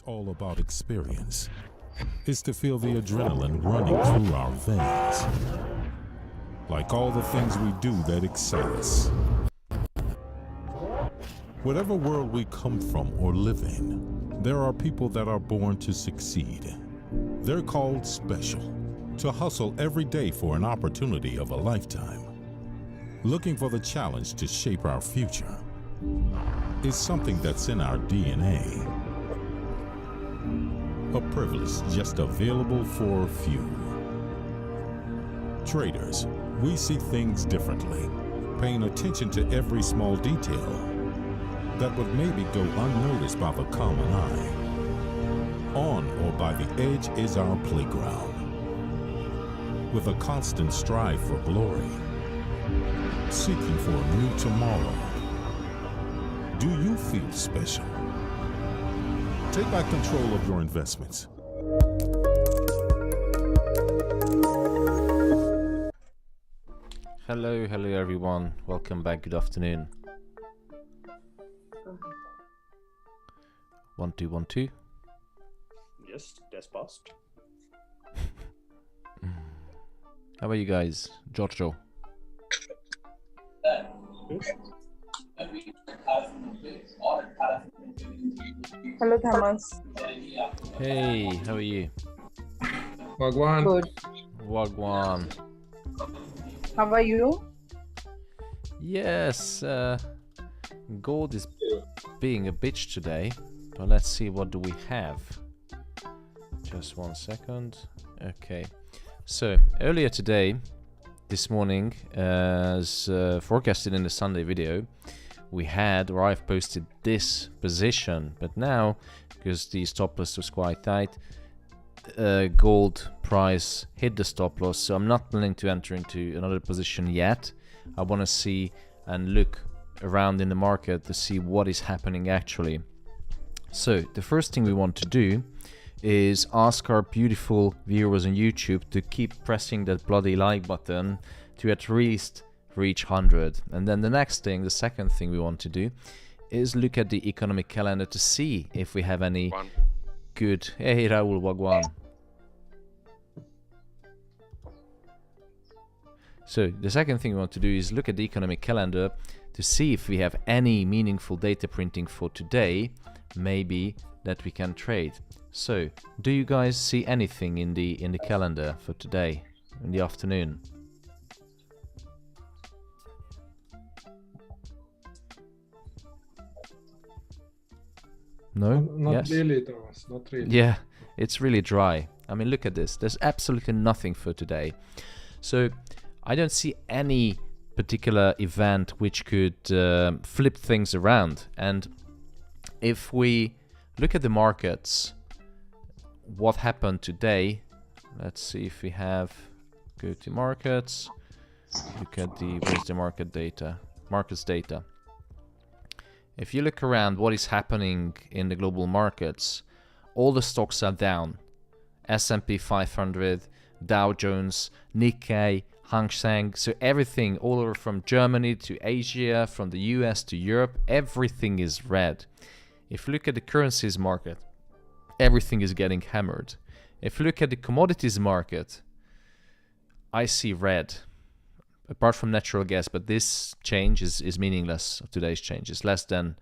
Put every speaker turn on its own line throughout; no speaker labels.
All about experience. It's to feel the adrenaline running through our veins. Like all the things we do that excite us. Whatever world we come from or live in, there are people that are born to succeed. They're called special, to hustle every day for an opportunity of a lifetime. Looking for the challenge to shape our future is something that's in our DNA. A privilege just available for a few. Traders, we see things differently, paying attention to every small detail that would maybe go unnoticed by the common eye. On or by the edge is our playground, with a constant strive for glory, seeking for a new tomorrow. Do you feel special? Take back control of your investments.
Hello everyone. Welcome back. Good afternoon. 1 2 1 2.
Yes, that's passed.
How about you guys? Giorgio.
Hello, Thomas.
Hey, how are you?
Wagwan.
Good.
Wagwan.
How are you?
Yes, gold is being a bitch today, but let's see what do we have. Just 1 second. Okay, so earlier today, this morning, as forecasted in the Sunday video, we had, or I've posted this position, but now, because the stop loss was quite tight, gold price hit the stop loss, so I'm not planning to enter into another position yet. I want to see and look around in the market to see what is happening actually. So the first thing we want to do is ask our beautiful viewers on YouTube to keep pressing that bloody like button to at least reach 100. And then the next thing, the second thing we want to do is look at the economic calendar to see if we have any good... Hey Raul, Wagwan. So the second thing we want to do is look at the economic calendar to see if we have any meaningful data printing for today, maybe that we can trade. So, do you guys see anything in the calendar for today, in the afternoon? No?
Not
Yes?
really, Thomas. Not really.
Yeah, it's really dry. I mean, look at this. There's absolutely nothing for today. So, I don't see any particular event which could flip things around. And if we look at the markets, what happened today, let's see if we have, go to markets, look at the, where's the market data, markets data. If you look around what is happening in the global markets, all the stocks are down. S&P 500, Dow Jones, Nikkei, Hang Seng, so everything all over from Germany to Asia, from the US to Europe, everything is red. If you look at the currencies market, everything is getting hammered. If you look at the commodities market, I see red, apart from natural gas, but this change is meaningless. Today's change is less than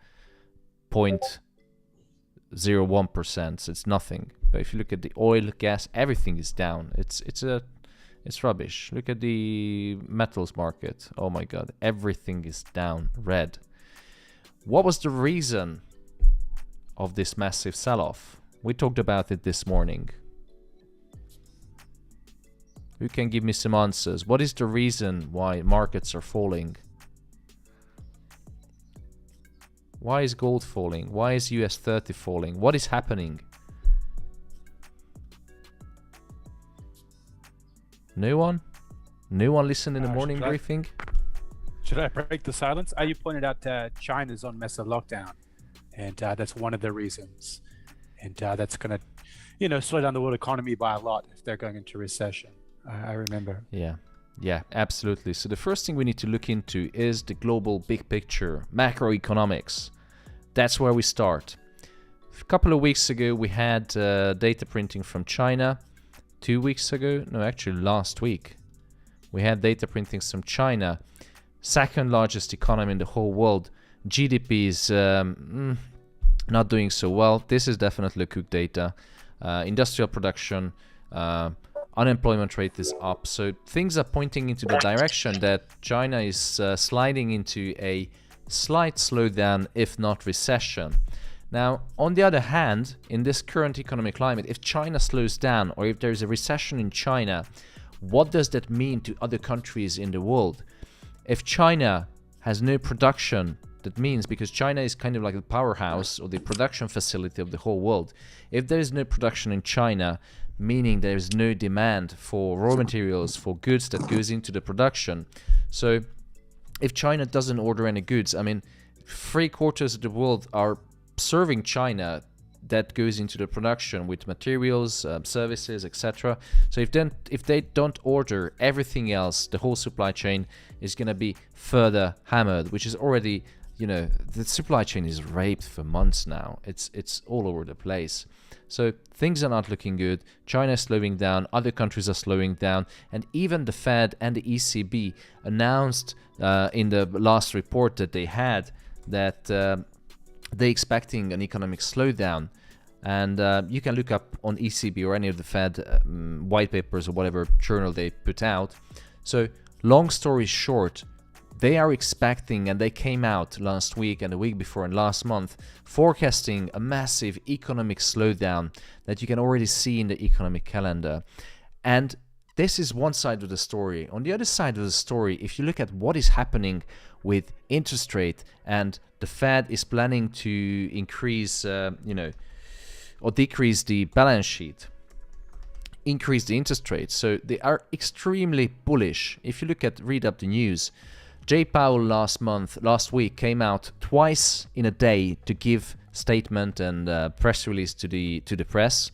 0.01%, so it's nothing. But if you look at the oil, gas, everything is down. It's rubbish. Look at the metals market. Oh my god, everything is down, red. What was the reason of this massive sell-off? We talked about it this morning. Who can give me some answers? What is the reason why markets are falling? Why is gold falling? Why is US 30 falling? What is happening? No one? No one listened in the morning briefing?
Should I break the silence? You pointed out China's on massive lockdown, and that's one of the reasons. And that's going to, slow down the world economy by a lot if they're going into recession. I remember. Yeah, absolutely. So the first thing we need to look into is the global big picture, macroeconomics. That's where we start. A couple of weeks ago, we had data printing from China. 2 weeks ago, no, actually last week, we had data printings from China, second largest economy in the whole world. GDP is not doing so well. This is definitely cooked data. Industrial production, unemployment rate is up. So things are pointing into the direction that China is sliding into a slight slowdown, if not recession. Now, on the other hand, in this current economic climate, if China slows down or if there is a recession in China, what does that mean to other countries in the world? If China has no production, that means, because China is kind of like the powerhouse or the production facility of the whole world, if there is no production in China, meaning there is no demand for raw materials, for goods that goes into the production. So if China doesn't order any goods, I mean, 3/4 of the world are serving China that goes into the production with materials, services, etc. So if they don't order, everything else, the whole supply chain is going to be further hammered, which is already
you know, the supply chain is raped for months now. It's all over the place. So things are not looking good. China is slowing down, other countries are slowing down, and even the Fed and the ECB announced in the last report that they had that they're expecting an economic slowdown. And you can look up on ECB or any of the Fed white papers or whatever journal they put out. So long story short, they are expecting, and they came out last week and the week before and last month, forecasting a massive economic slowdown that you can already see in the economic calendar. And this is one side of the story. On the other side of the story, if you look at what is happening with interest rate, and the Fed is planning to increase, or decrease the balance sheet, increase the interest rate. So they are extremely bullish. If you read up the news, Jay Powell last week came out twice in a day to give statement and press release to the press,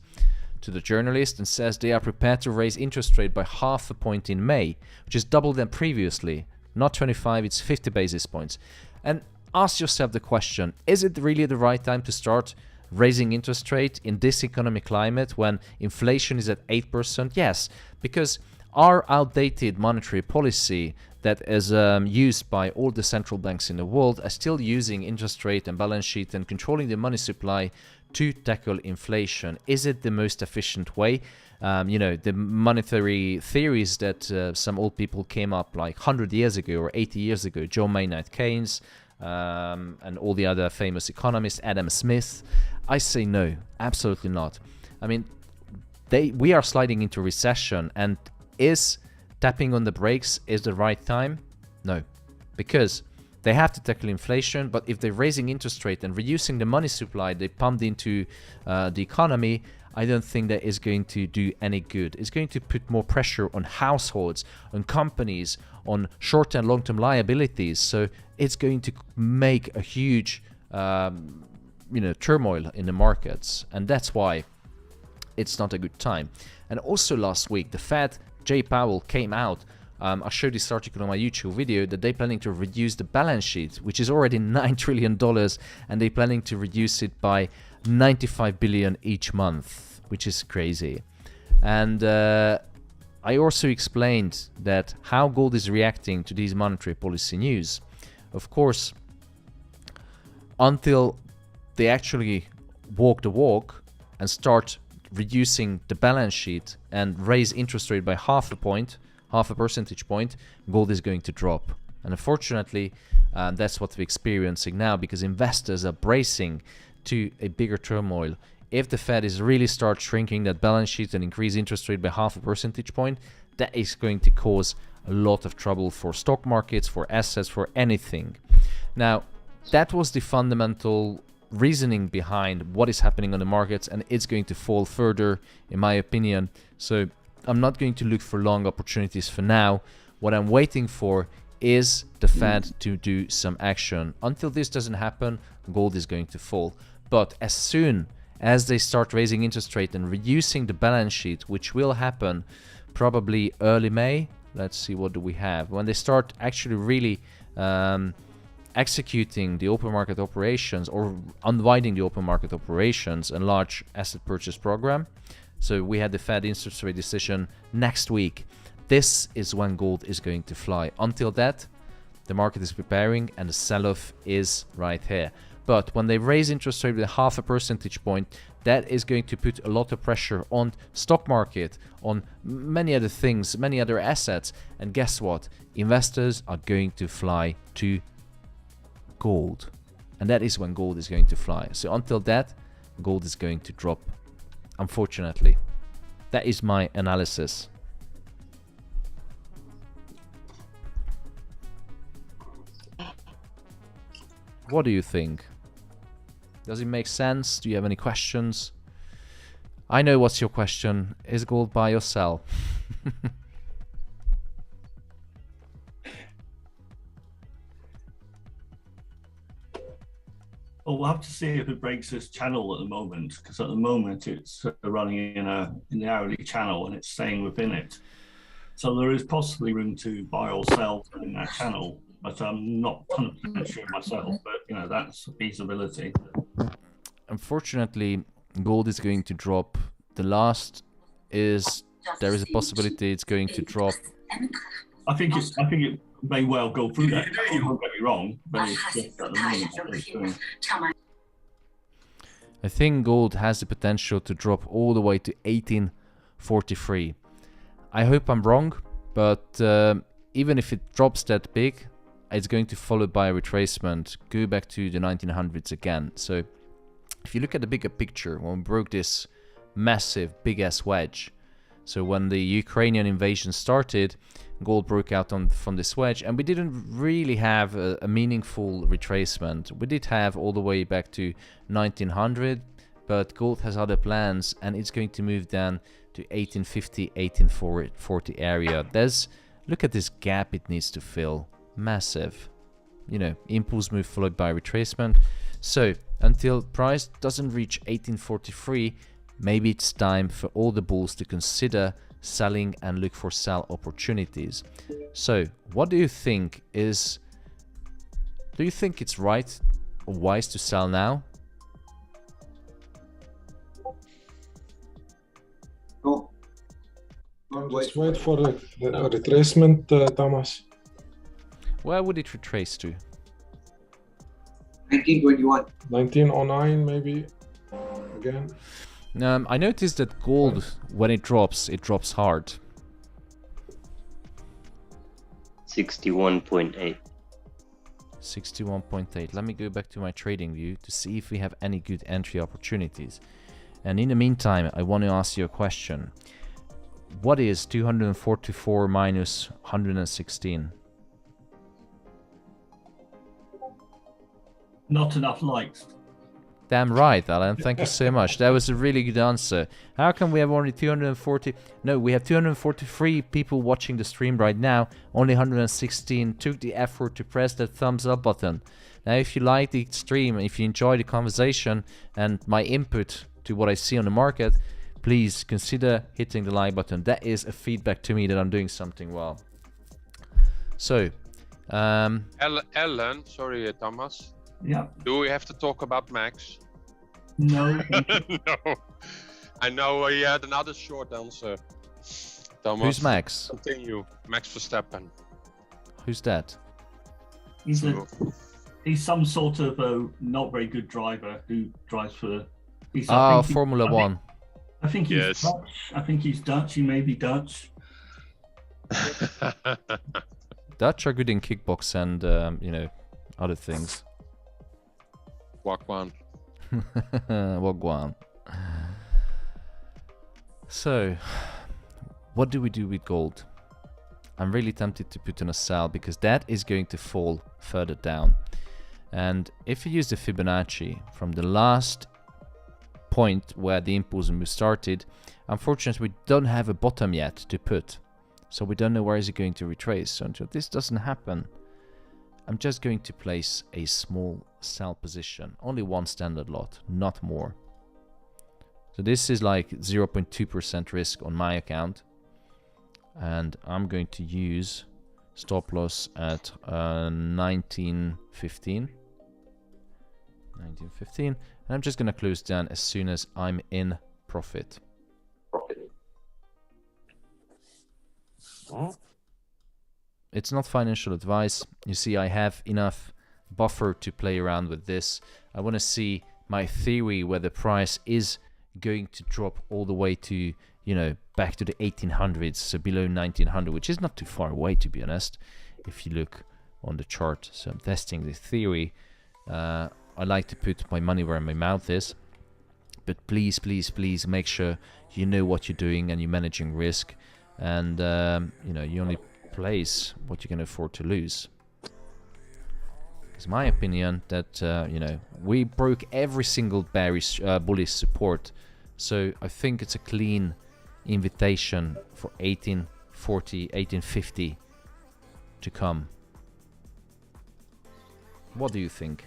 to the journalists, and says they are prepared to raise interest rate by 0.5 point in May, which is double than previously. Not 25, it's 50 basis points. And ask yourself the question, is it really the right time to start raising interest rate in this economic climate when inflation is at 8%? Yes, because our outdated monetary policy that is used by all the central banks in the world are still using interest rate and balance sheet and controlling the money supply to tackle inflation. Is it the most efficient way? The monetary theories that some old people came up like 100 years ago or 80 years ago, John Maynard Keynes and all the other famous economists, Adam Smith, I say no, absolutely not. I mean, we are sliding into recession, and is tapping on the brakes is the right time? No, because they have to tackle inflation, but if they're raising interest rate and reducing the money supply they pumped into the economy, I don't think that is going to do any good. It's going to put more pressure on households, on companies, on short and long-term liabilities. So it's going to make a huge turmoil in the markets, and that's why it's not a good time. And also last week, the Fed, Jay Powell, came out. I showed this article on my YouTube video that they're planning to reduce the balance sheet, which is already $9 trillion, and they're planning to reduce it by 95 billion each month, which is crazy. And I also explained that how gold is reacting to these monetary policy news. Of course, until they actually walk the walk and start reducing the balance sheet and raise interest rate by 0.5 percentage point, gold is going to drop. And unfortunately, that's what we're experiencing now, because investors are bracing to a bigger turmoil. If the Fed is really start shrinking that balance sheet and increase interest rate by 0.5 percentage point, that is going to cause a lot of trouble for stock markets, for assets, for anything. Now, that was the fundamental reasoning behind what is happening on the markets, and it's going to fall further, in my opinion. So I'm not going to look for long opportunities for now. What I'm waiting for is the Fed to do some action. Until this doesn't happen, gold is going to fall. But as soon as they start raising interest rate and reducing the balance sheet, which will happen probably early May, let's see, what do we have? When they start actually really executing the open market operations or unwinding the open market operations and large asset purchase program. So we had the Fed interest rate decision next week. This is when gold is going to fly. Until that, the market is preparing and the sell-off is right here. But when they raise interest rate with 0.5 percentage point, that is going to put a lot of pressure on stock market, on many other things, many other assets. And guess what? Investors are going to fly to gold. And that is when gold is going to fly. So until that, gold is going to drop, unfortunately. That is my analysis. What do you think? Does it make sense? Do you have any questions? I know what's your question. Is gold buy or sell?
Well, we'll have to see if it breaks this channel at the moment, because at the moment it's running in the hourly channel and it's staying within it. So there is possibly room to buy or sell in that channel. but I'm not 100% sure myself. But you know, that's a feasibility.
Unfortunately, gold is going to drop. The last is there is a possibility it's going to drop.
I think it may well go through that. Don't get me wrong, but it's just at the moment what it's doing.
I think gold has the potential to drop all the way to 1843. I hope I'm wrong, but even if it drops that big, it's going to follow by a retracement, go back to the 1900s again. So if you look at the bigger picture, when we broke this massive big ass wedge, so when the Ukrainian invasion started, gold broke out from this wedge, and we didn't really have a meaningful retracement. We did have all the way back to 1900, but gold has other plans, and it's going to move down to 1850, 1840 area. Look at this gap it needs to fill. Massive. You know, impulse move followed by retracement. So until price doesn't reach 1843, maybe it's time for all the bulls to consider selling and look for sell opportunities. So what do you think it's right or wise to sell now?
No. Just wait for the retracement, Thomas.
Where would it retrace to?
1921. 1909 maybe again.
I noticed that gold, when it drops hard.
61.8.
61.8. Let me go back to my trading view to see if we have any good entry opportunities. And in the meantime, I want to ask you a question. What is 244 minus 116?
Not enough likes.
Damn right, Alan. Thank you so much. That was a really good answer. How come we have only 240? No, we have 243 people watching the stream right now. Only 116 took the effort to press that thumbs up button. Now, if you like the stream, if you enjoy the conversation and my input to what I see on the market, please consider hitting the like button. That is a feedback to me that I'm doing something well. So,
Ellen, sorry, Thomas.
Yeah.
Do we have to talk about Max?
No.
No. I know he had another short answer. Thomas.
Who's Max?
Continue. Max Verstappen.
Who's that?
He's some sort of a not very good driver who drives for.
Formula One.
I think he's
Yes.
Dutch. I think he's Dutch. He may be Dutch.
Dutch are good in kickbox and you know, other things.
Wagwan.
Wagwan. So, what do we do with gold? I'm really tempted to put in a sell because that is going to fall further down. And if you use the Fibonacci from the last point where the impulse move started, unfortunately we don't have a bottom yet to put. So we don't know where is it going to retrace. So until this doesn't happen, I'm just going to place a small sell position. Only one standard lot, not more. So this is like 0.2% risk on my account. And I'm going to use stop loss at 1915. 1915. And I'm just going to close down as soon as I'm in profit. It's not financial advice. You see, I have enough buffer to play around with this. I want to see my theory where the price is going to drop all the way to, you know, back to the 1800s, so below 1900, which is not too far away, to be honest, if you look on the chart. So I'm testing the theory. I like to put my money where my mouth is. But please, please, please make sure you know what you're doing and you're managing risk. And, you know, you only place what you can afford to lose. It's my opinion that you know, we broke every single bearish bullish support, so I think it's a clean invitation for 1840, 1850 to come. What do you think?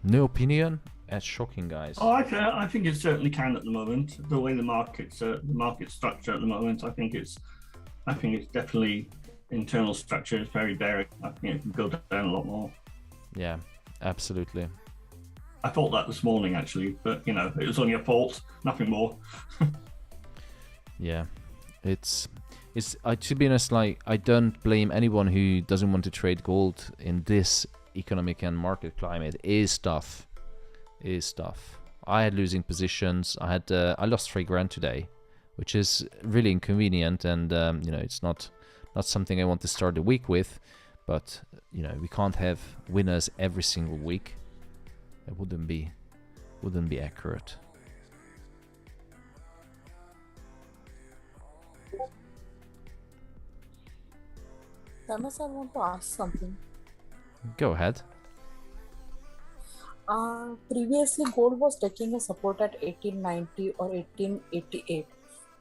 No opinion? That's shocking, guys.
Oh, I think it certainly can at the moment. The way the market's structure at the moment, I think it's definitely internal structure is very bearish. I think it can go down a lot more.
Yeah, absolutely.
I thought that this morning actually, but you know, it was only a fault, nothing more.
Yeah, it's to be honest, like, I don't blame anyone who doesn't want to trade gold in this economic and market climate. It is tough. I had losing positions. I lost $3,000 today, which is really inconvenient, and you know, it's not something I want to start the week with. But you know, we can't have winners every single week. It wouldn't be accurate.
Thomas, I want to ask something.
Go ahead.
Previously, gold was taking a support at 1890 or 1888.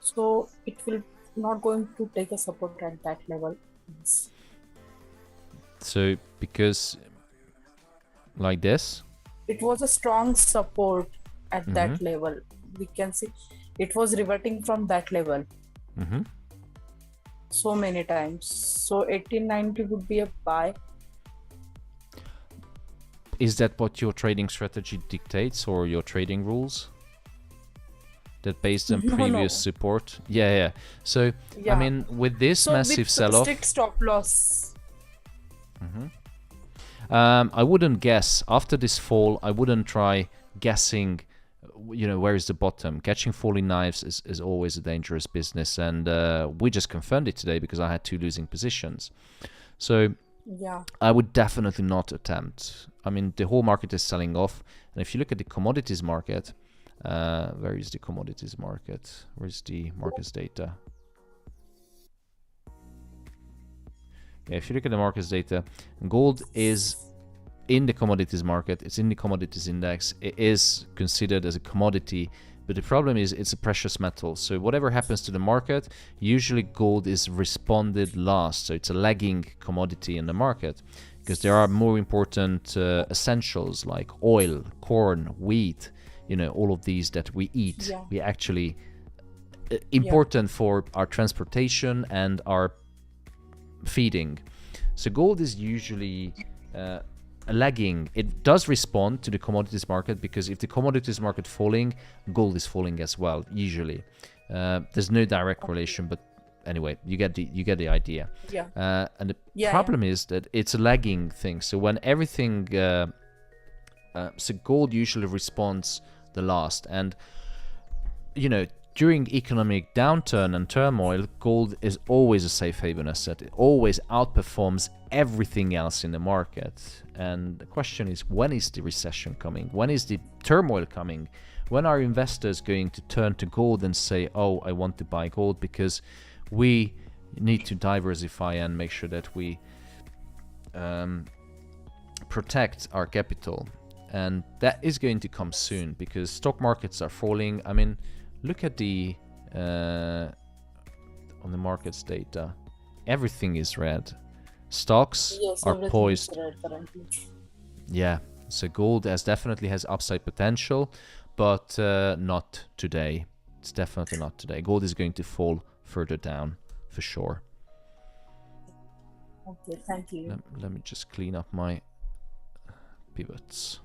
So it will not going to take a support at that level.
So because like this,
it was a strong support at that level. We can see it was reverting from that level so many times. So 1890 would be a buy.
is that what your trading strategy dictates, or your trading rules? That based on previous support? Yeah. So I mean, with this massive sell-off,
strict stop loss.
I wouldn't guess after this fall. I wouldn't try guessing, you know, where is the bottom. Catching falling knives is always a dangerous business, and we just confirmed it today because I had 2 losing positions. So
yeah,
I would definitely not attempt. I mean, the whole market is selling off, and if you look at the commodities market, where is the commodities market? Where's the markets data? Yeah, if you look at the markets data, gold is in the commodities market. It's in the commodities index. It is considered as a commodity, but the problem is it's a precious metal. So whatever happens to the market, usually gold is responded last. So it's a lagging commodity in the market because there are more important essentials like oil, corn, wheat, you know, all of these that we eat.
Yeah.
We actually important for our transportation and our feeding. So gold is usually lagging. It does respond to the commodities market because if the commodities market falling, gold is falling as well. Usually, there's no direct correlation, but anyway, you get the idea.
Yeah.
And the problem is that it's a lagging thing. So when everything, so gold usually responds the last, and you know, during economic downturn and turmoil, gold is always a safe haven asset. It always outperforms everything else in the market. And the question is, when is the recession coming? When is the turmoil coming? When are investors going to turn to gold and say, oh, I want to buy gold because we need to diversify and make sure that we protect our capital? And that is going to come soon because stock markets are falling. I mean, look at the on the markets data, everything is red. Stocks are poised. Yeah, so gold definitely has upside potential, but not today. It's definitely not today. Gold is going to fall further down for sure.
Okay, thank you.
Let me just clean up my pivots.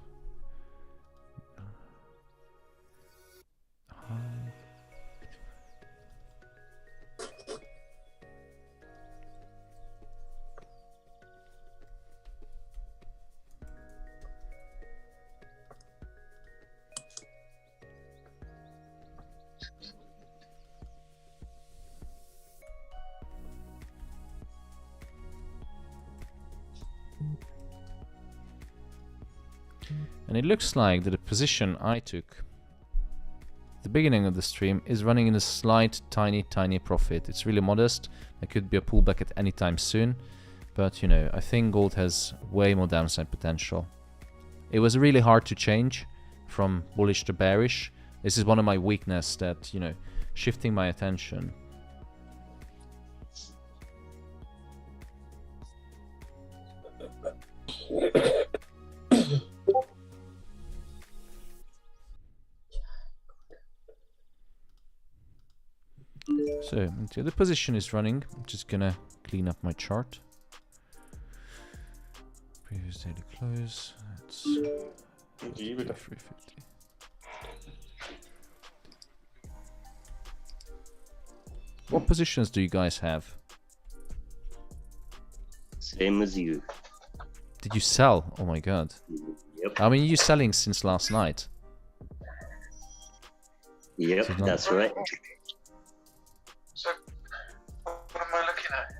And it looks like that the position I took at the beginning of the stream is running in a slight tiny profit. It's really modest. There could be a pullback at any time soon, but you know, I think gold has way more downside potential. It was really hard to change from bullish to bearish. This is one of my weaknesses, that, you know, shifting my attention. So until the position is running, I'm just gonna clean up my chart. Previous daily close. That's 350. What positions do you guys have?
Same as you.
Did you sell? Oh my god.
Yep.
I mean, you're selling since last night.
Yep,
So not-
that's right.
So, what am I looking at?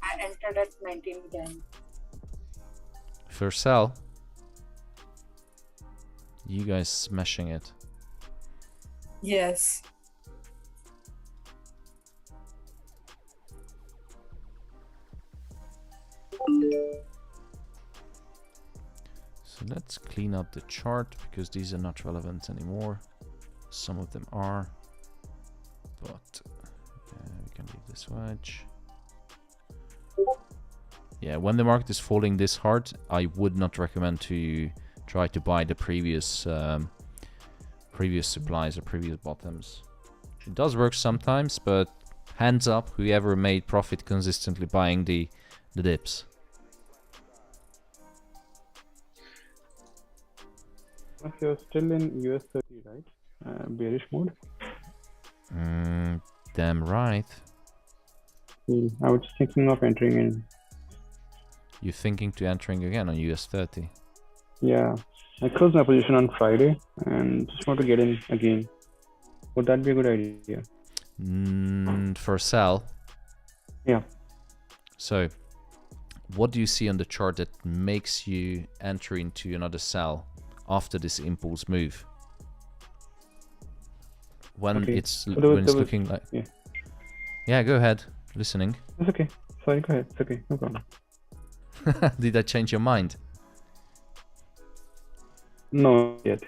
I entered at 1910.
First sell. You guys smashing it.
Yes.
So let's clean up the chart because these are not relevant anymore. Some of them are, but we can leave this wedge. Yeah, when the market is falling this hard, I would not recommend to try to buy the previous previous supplies or previous bottoms. It does work sometimes, but hands up whoever made profit consistently buying the dips.
You're still in US 30, right? Bearish mode.
Damn right.
I was thinking of entering in.
You thinking to entering again on US 30?
Yeah, I closed my position on Friday and just want to get in again. Would that be a good idea?
For sell?
Yeah.
So, what do you see on the chart that makes you enter into another sell after this impulse move? When
Okay.
it's
So
when it's looking like yeah, go ahead, listening.
It's okay. Sorry, go ahead. It's okay, no problem.
Did I change your mind?
No, yet.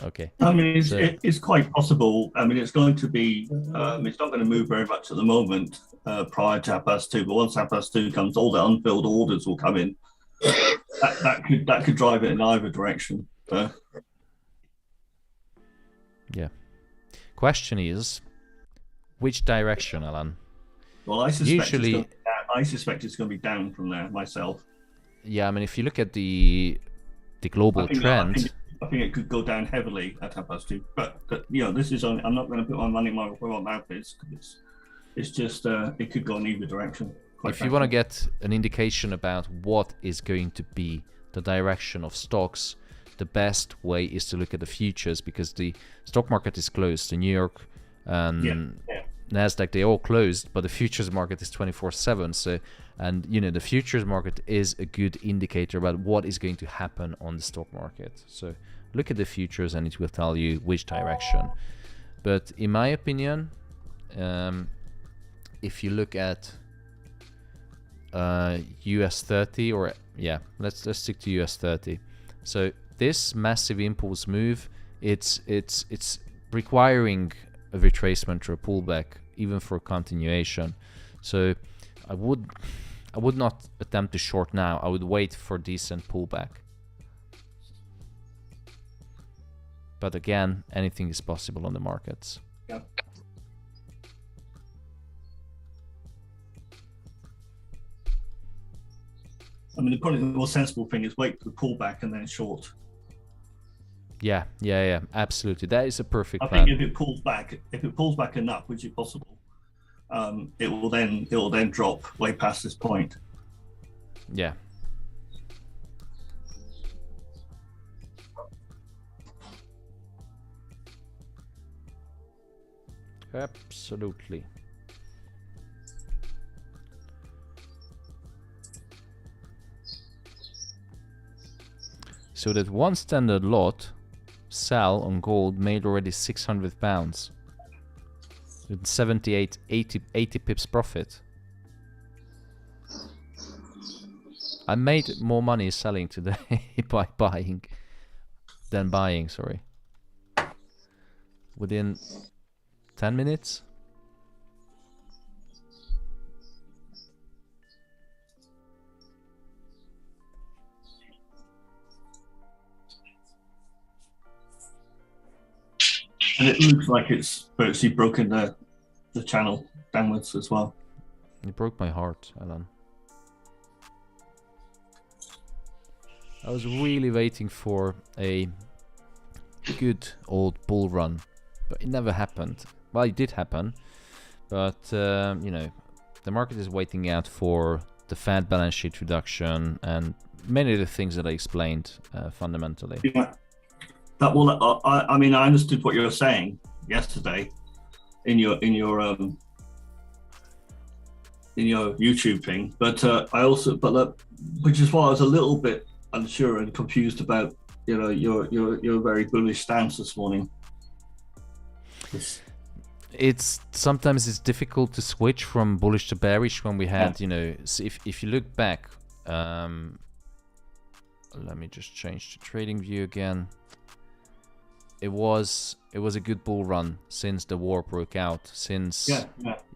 Okay.
I mean,
So-
it's quite possible. I mean, it's going to be, it's not going to move very much at the moment prior to 2:30, but once 2:30 comes, all the unfilled orders will come in. that could drive it in either direction.
Yeah. Question is, which direction, Alan?
Well, I suspect
Usually,
it's going to be down from there myself.
yeah. I mean, if you look at the global trend,
I think it could go down heavily at 2:30. But you know, this is only, I'm not going to put my money where my mouth is. It's just it could go in either direction.
if you want to get an indication about what is going to be the direction of stocks, the best way is to look at the futures, because the stock market is closed. The New York and Nasdaq, they all closed, but the futures market is 24/7. So, and you know, the futures market is a good indicator about what is going to happen on the stock market. So look at the futures and it will tell you which direction. But in my opinion, if you look at US 30, or yeah, let's stick to US 30. So this massive impulse move, it's requiring a retracement or a pullback, even for continuation. So I would not attempt to short now. I would wait for decent pullback. But again, anything is possible on the markets.
Yeah. I mean, probably the more sensible thing is wait for the pullback and then short.
Yeah, absolutely. That is a perfect
I
plan.
think if it pulls back enough, which is possible, it will then drop way past this point.
Yeah. Absolutely. So that one standard lot sell on gold made already £600 with 80 pips profit. I made more money selling today by buying than buying, sorry. Within 10 minutes.
And it looks like it's virtually broken the channel downwards as well.
It broke my heart, Alan. I was really waiting for a good old bull run, but it never happened. Well, it did happen, but you know, the market is waiting out for the Fed balance sheet reduction and many of the things that I explained fundamentally.
Yeah, that will. I mean, I understood what you were saying yesterday in your YouTube thing, but I also, which is why I was a little bit unsure and confused about, you know, your very bullish stance this morning.
It's sometimes it's difficult to switch from bullish to bearish when we had, you know, if you look back, let me just change to trading view again. It was a good bull run since the war broke out, since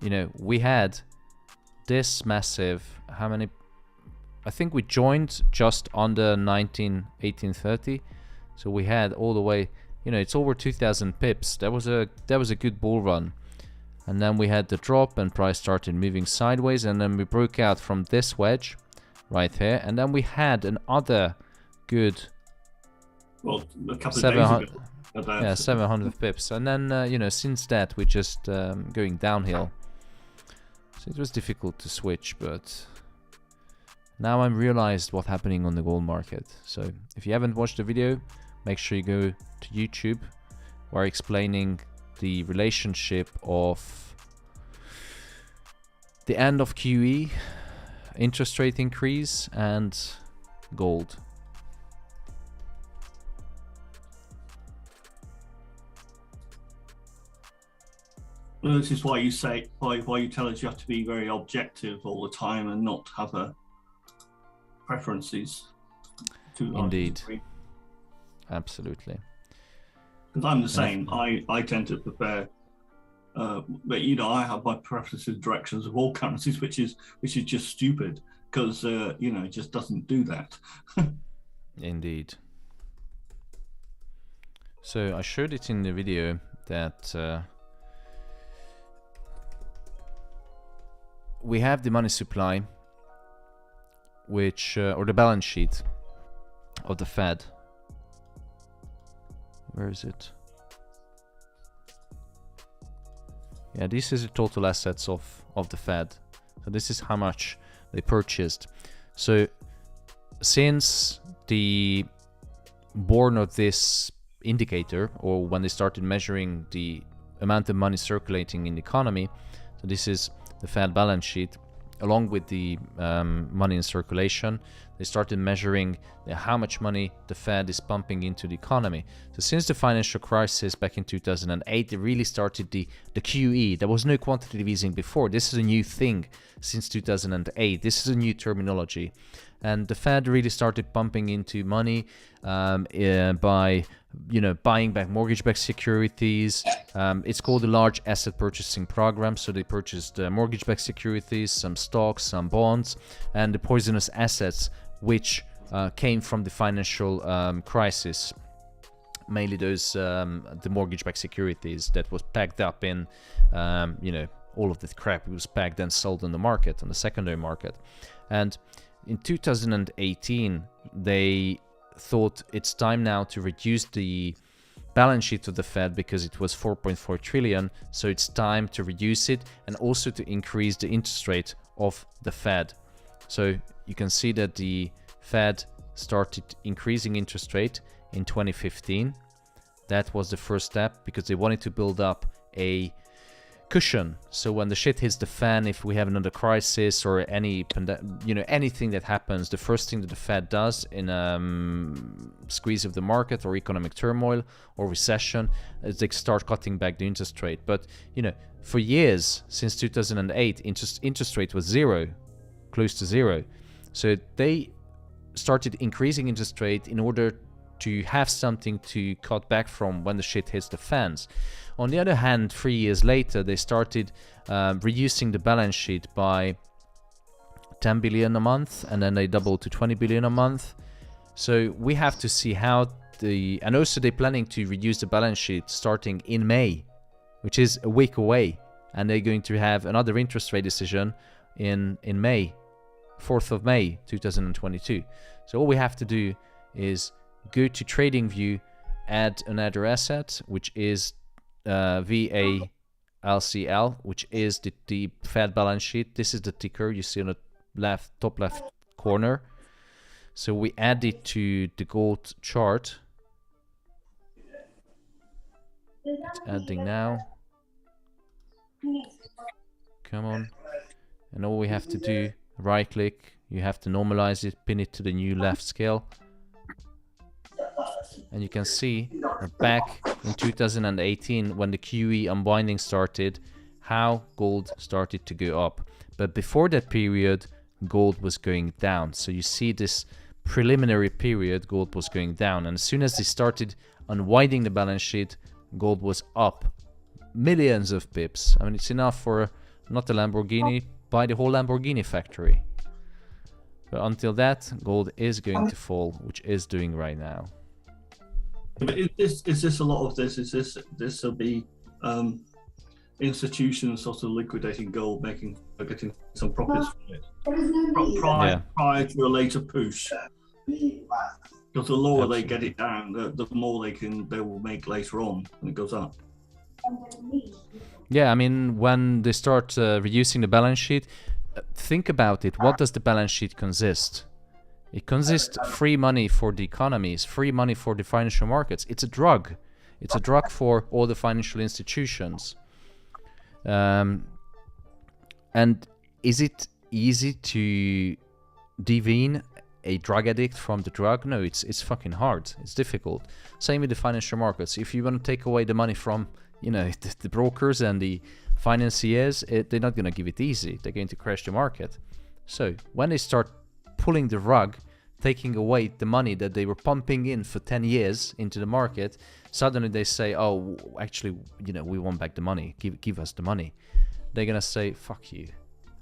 you know, we had this massive, how many, I think we joined just under 1830, so we had all the way, you know, it's over 2000 pips. That was a good bull run, and then we had the drop and price started moving sideways, and then we broke out from this wedge right here, and then we had another good,
well, a couple of days ago.
Yeah, 700 pips, and then you know, since that we just going downhill. So it was difficult to switch, but now I'm realized what's happening on the gold market. So if you haven't watched the video, make sure you go to YouTube, where I'm explaining the relationship of the end of QE, interest rate increase, and gold.
Well, this is why you say, why you tell us you have to be very objective all the time and not have preferences.
Indeed. Absolutely.
Because I'm the same. I tend to prefer, but you know, I have my preferences, directions of all currencies, which is just stupid, because you know, it just doesn't do that.
Indeed. So I showed it in the video that we have the money supply, which or the balance sheet of the Fed. Where is it? Yeah, this is the total assets of the Fed. So this is how much they purchased. So since the born of this indicator, or when they started measuring the amount of money circulating in the economy, so this is the Fed balance sheet, along with the money in circulation, they started measuring how much money the Fed is pumping into the economy. So since the financial crisis back in 2008, they really started the QE. There was no quantitative easing before. This is a new thing since 2008. This is a new terminology. And the Fed really started pumping into money by, you know, buying back mortgage-backed securities. It's called the large asset purchasing program. So they purchased mortgage-backed securities, some stocks, some bonds, and the poisonous assets which came from the financial crisis. Mainly those the mortgage-backed securities that was packed up in, you know, all of the crap. It was packed and sold on the market, on the secondary market, and in 2018, they thought it's time now to reduce the balance sheet of the Fed because it was 4.4 trillion. So it's time to reduce it and also to increase the interest rate of the Fed. So you can see that the Fed started increasing interest rate in 2015. That was the first step because they wanted to build up a cushion, so when the shit hits the fan, if we have another crisis or any, you know, anything that happens, the first thing that the Fed does in squeeze of the market or economic turmoil or recession is they start cutting back the interest rate. But you know, for years since 2008, interest rate was zero, close to zero. So they started increasing interest rate in order to have something to cut back from when the shit hits the fans. On the other hand, 3 years later, they started reducing the balance sheet by 10 billion a month, and then they doubled to 20 billion a month. So we have to see how and also they're planning to reduce the balance sheet starting in May, which is a week away, and they're going to have another interest rate decision in May, 4th of May 2022. So all we have to do is go to TradingView, add another asset, which is VALCL, which is the Fed balance sheet. This is the ticker you see on the top left corner. So we add it to the gold chart. It's adding now. Come on. And all we have to do, right click, you have to normalize it, pin it to the new left scale. And you can see back in 2018 when the QE unwinding started, how gold started to go up. But before that period, gold was going down. So you see this preliminary period, gold was going down. And as soon as they started unwinding the balance sheet, gold was up millions of pips. I mean, it's enough for not a Lamborghini, buy the whole Lamborghini factory. But until that, gold is going to fall, which is doing right now.
But is this a lot of this? Is this will be institutions sort of liquidating gold, getting some profits from it prior to a later push? Because the lower they get it down, the more they will make later on when it goes up.
Yeah, I mean, when they start reducing the balance sheet, think about it. What does the balance sheet consist? It consists free money for the economies, free money for the financial markets. It's a drug. It's a drug for all the financial institutions. And is it easy to dewean a drug addict from the drug? No, it's fucking hard. It's difficult. Same with the financial markets. If you want to take away the money from, you know, the brokers and the financiers, they're not going to give it easy. They're going to crash the market. So when they start pulling the rug, taking away the money that they were pumping in for 10 years into the market, suddenly they say, oh, actually, you know, we want back the money. Give us the money. They're going to say, fuck you.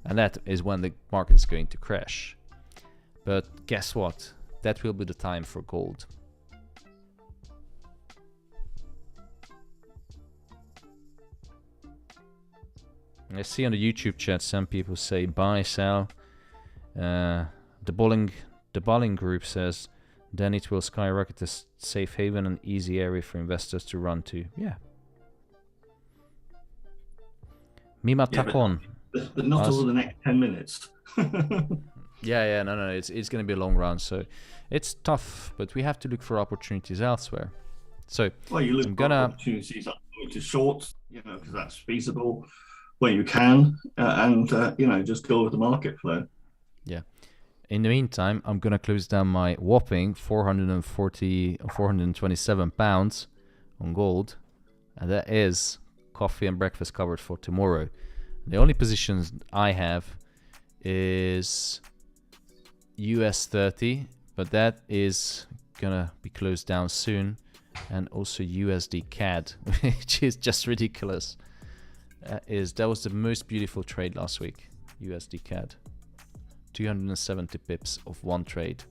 And that is when the market is going to crash. But guess what? That will be the time for gold. I see on the YouTube chat some people say buy, sell. The Bolling group says then it will skyrocket a safe haven and easy area for investors to run to. Yeah. Mima Takon.
But not over the next 10 minutes.
Yeah, no, it's going to be a long run, so it's tough, but we have to look for opportunities elsewhere. So,
well, you look for opportunities to short, you know, because that's feasible where you can, and you know, just go with the market flow.
Yeah. In the meantime, I'm going to close down my whopping 427 pounds on gold, and that is coffee and breakfast covered for tomorrow. The only positions I have is US 30, but that is gonna be closed down soon, and also USD CAD, which is just ridiculous. That was the most beautiful trade last week. USD CAD, 270 pips of one trade,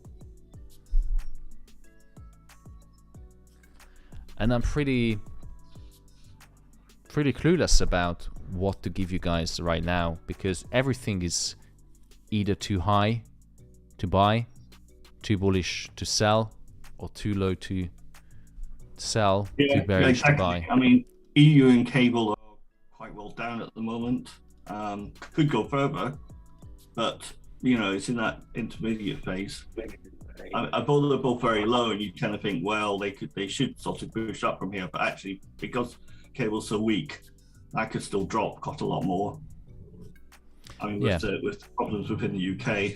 and I'm pretty clueless about what to give you guys right now, because everything is either too high to buy, too bullish to sell, or too low to sell, too bearish to buy.
I mean, EU and cable are quite well down at the moment. Could go further, but you know, it's in that intermediate phase. I thought they're both very low, and you kind of think, well, they should sort of push up from here, but actually, because cable's so weak, that could still drop quite a lot more. I mean, with problems within the UK,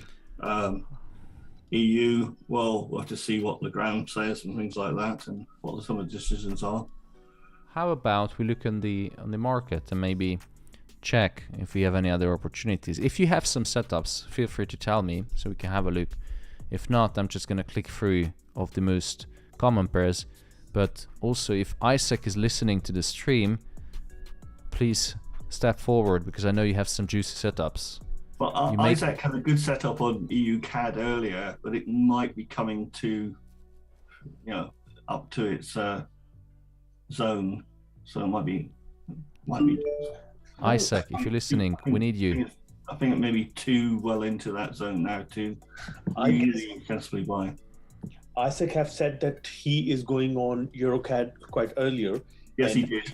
EU, well, we'll have to see what the ground says and things like that, and what some of the decisions are.
How about we look on the market and maybe check if we have any other opportunities? If you have some setups, feel free to tell me so we can have a look. If not, I'm just gonna click through of the most common pairs. But also, if Isaac is listening to the stream, please step forward, because I know you have some juicy setups.
Well, Isaac had a good setup on EU CAD earlier, but it might be coming to, you know, up to its zone. So it might be.
Isaac, if you're listening, we need you.
I think it may be too well into that zone now to really sensibly buy.
Isaac have said that he is going on EuroCAD quite earlier.
Yes, he did.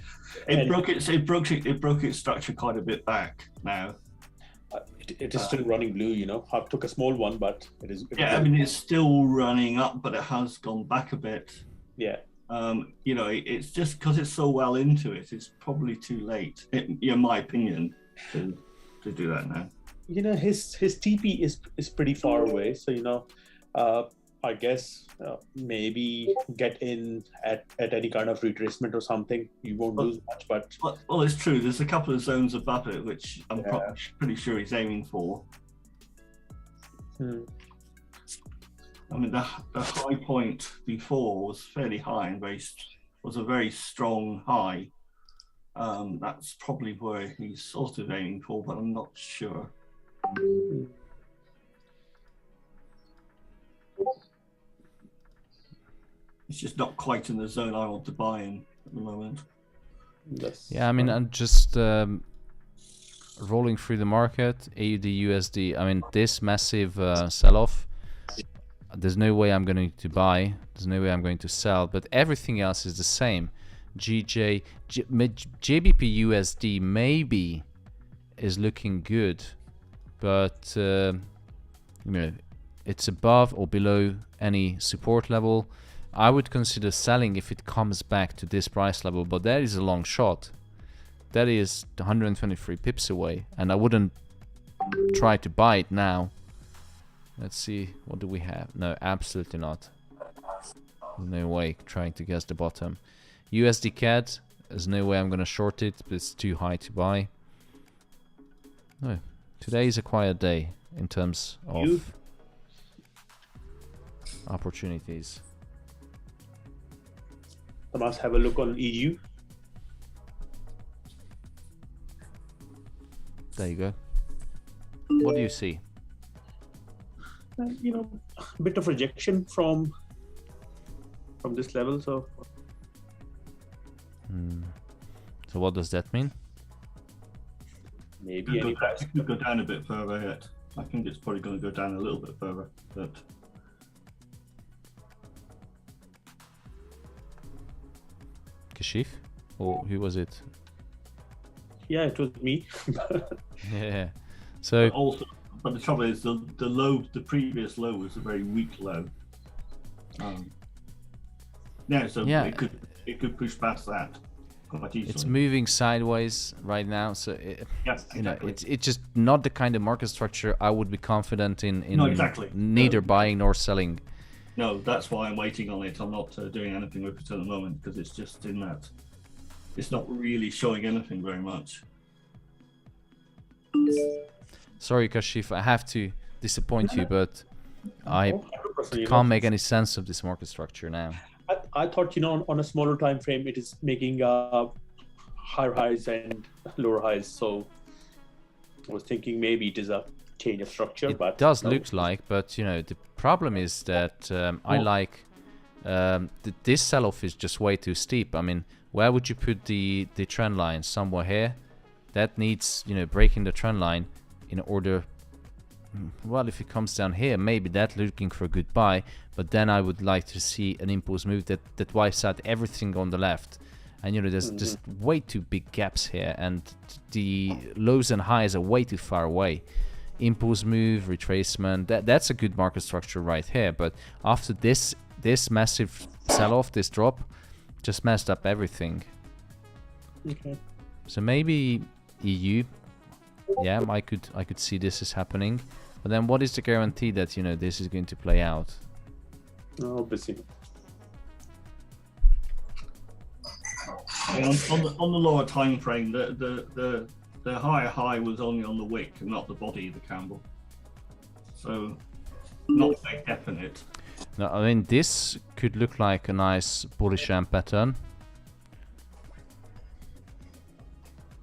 It broke its structure quite a bit back now.
It is still running blue, you know. I took a small one, but it is.
I mean, it's still running up, but it has gone back a bit.
Yeah.
You know, it's just because it's so well into it. It's probably too late, in my opinion, to do that now.
You know, his TP is pretty far away, so you know, I guess maybe get in at any kind of retracement or something. You won't lose much, but
well, it's true. There's a couple of zones above it which I'm pretty sure he's aiming for. I mean, the high point before was fairly high and was a very strong high. That's probably where he's sort of aiming for, but I'm not sure. It's just not quite in the zone I want to buy in at the moment.
Yeah, I mean, I'm just rolling through the market, AUD, USD. I mean, this massive sell-off, there's no way I'm going to buy. There's no way I'm going to sell. But everything else is the same. GBP USD maybe is looking good, but you know, it's above or below any support level. I would consider selling if it comes back to this price level, but that is a long shot. That is 123 pips away, and I wouldn't try to buy it now. Let's see, what do we have? No, absolutely not. No way trying to guess the bottom. USD CAD, there's no way I'm gonna short it, but it's too high to buy. No, today is a quiet day in terms of opportunities.
Thomas, have a look on EU.
There you go. What do you see?
You know, a bit of rejection from this level. So
what does that mean?
Maybe
it could go down a bit further yet. I think it's probably going to go down a little bit further, but
Kashif? Or who was it?
Yeah, it was me.
Yeah. So
but the trouble is the previous low was a very weak low. It could push past that quite easily.
It's moving sideways right now, so you know, it's just not the kind of market structure I would be confident in.
No, exactly.
Neither buying nor selling.
No, that's why I'm waiting on it. I'm not doing anything with it at the moment because it's just in that. It's not really showing anything very much.
Sorry, Kashif, I have to disappoint you, but I can't make any sense of this market structure now.
I thought, you know, on a smaller time frame, it is making higher highs and lower highs. So I was thinking maybe it is a change of structure.
It
but
does
no.
look like, but you know, the problem is that I like this sell-off is just way too steep. I mean, where would you put the trend line? Somewhere here. That needs, you know, breaking the trend line in order. Well, if it comes down here, maybe that's looking for a good buy, but then I would like to see an impulse move that wipes out everything on the left. And you know, there's just way too big gaps here, and the lows and highs are way too far away. Impulse move, retracement, that's a good market structure right here. But after this massive sell-off, this drop, just messed up everything.
Okay.
So maybe EU, yeah, I could see this is happening. But then what is the guarantee that, you know, this is going to play out?
Obviously.
On the lower time frame, the higher high was only on the wick and not the body of the candle. So not very definite.
No, I mean, this could look like a nice bullish amp pattern.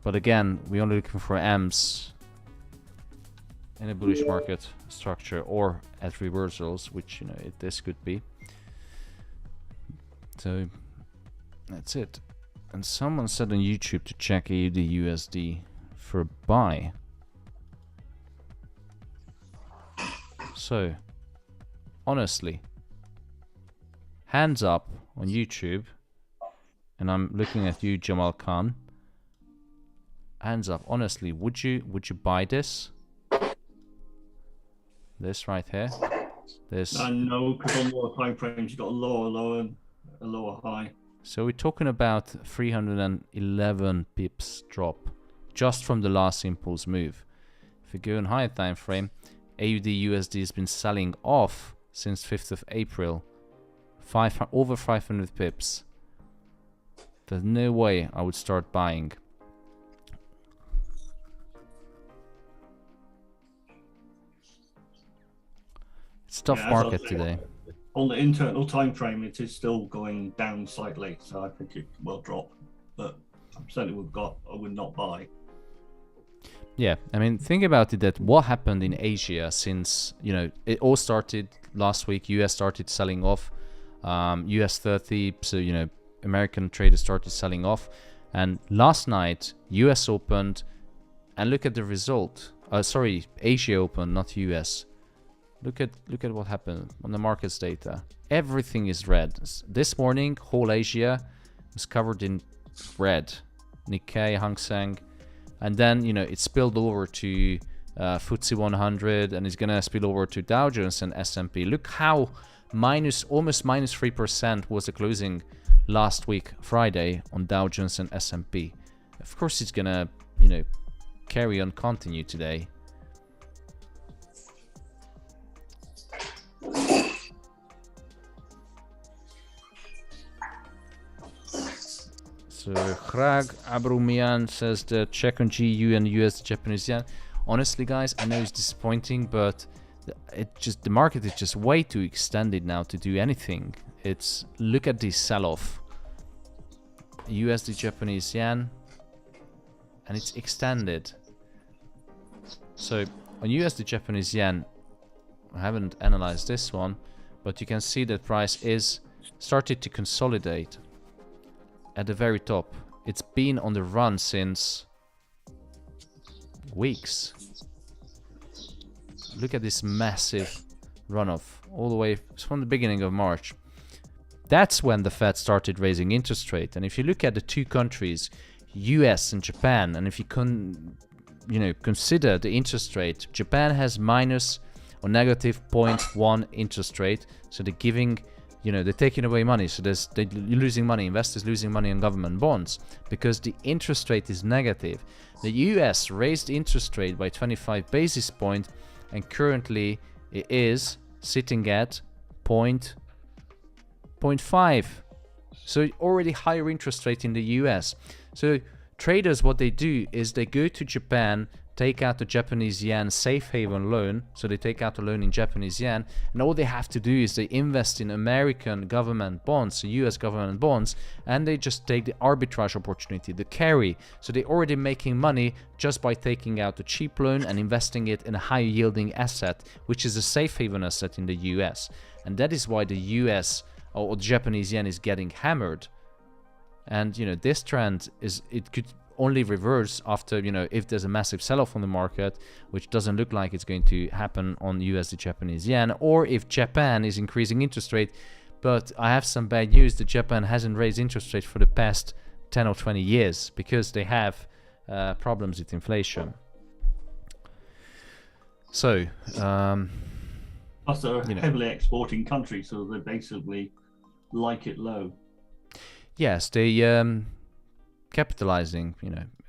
But again, we're only looking for amps in a bullish market structure or at reversals, which, you know, this could be. So that's it. And someone said on YouTube to check AUD/USD for a buy. So honestly, hands up on YouTube, and I'm looking at you, Jamal Khan. Hands up, honestly, would you buy this? This right here. This.
No, because on lower time frames you got a lower low and a lower high.
So we're talking about 311 pips drop just from the last impulse move. If we go in higher time frame, AUD/USD has been selling off since 5th of April. Over 500 pips. There's no way I would start buying. It's a tough market today.
On the internal time frame, it is still going down slightly, so I think it will drop. But I certainly would not buy.
Yeah, I mean, think about it, that what happened in Asia since, you know, it all started last week. US started selling off, US 30, so, you know, American traders started selling off. And last night, US opened, and look at the result. Sorry, Asia opened, not US. Look at what happened on the markets data. Everything is red. This morning, whole Asia was covered in red. Nikkei, Hang Seng. And then, you know, it spilled over to FTSE 100, and it's gonna spill over to Dow Jones and S&P. Look how almost minus 3% was the closing last week, Friday, on Dow Jones and S&P. Of course, it's gonna, you know, carry on, continue today. So Hrag Abrumian says the check on GU and US Japanese yen. Honestly, guys, I know it's disappointing, but the market is just way too extended now to do anything. Look at this sell-off. USD Japanese yen, and it's extended. So on USD Japanese yen, I haven't analyzed this one, but you can see that price is started to consolidate at the very top. It's been on the run since weeks. Look at this massive runoff all the way from the beginning of March. That's when the Fed started raising interest rate. And if you look at the two countries, US and Japan, and if you consider the interest rate, Japan has minus or negative 0.1 interest rate. So they're giving, they're taking away money. So they're losing money, investors losing money on government bonds because the interest rate is negative. The US raised interest rate by 25 basis points, and currently it is sitting at 0.5. So already higher interest rate in the US. So traders, what they do is they go to Japan, take out the Japanese yen safe haven loan. So they take out a loan in Japanese yen, and all they have to do is they invest in American government bonds, so US government bonds, and they just take the arbitrage opportunity, the carry. So they're already making money just by taking out a cheap loan and investing it in a high yielding asset, which is a safe haven asset in the US. And that is why the US or the Japanese yen is getting hammered. And this trend it could only reverse after, if there's a massive sell-off on the market, which doesn't look like it's going to happen on USD Japanese yen, or if Japan is increasing interest rate. But I have some bad news that Japan hasn't raised interest rate for the past 10 or 20 years because they have problems with inflation. So
plus they're a heavily exporting country, so they basically like it low.
Yes, they capitalizing,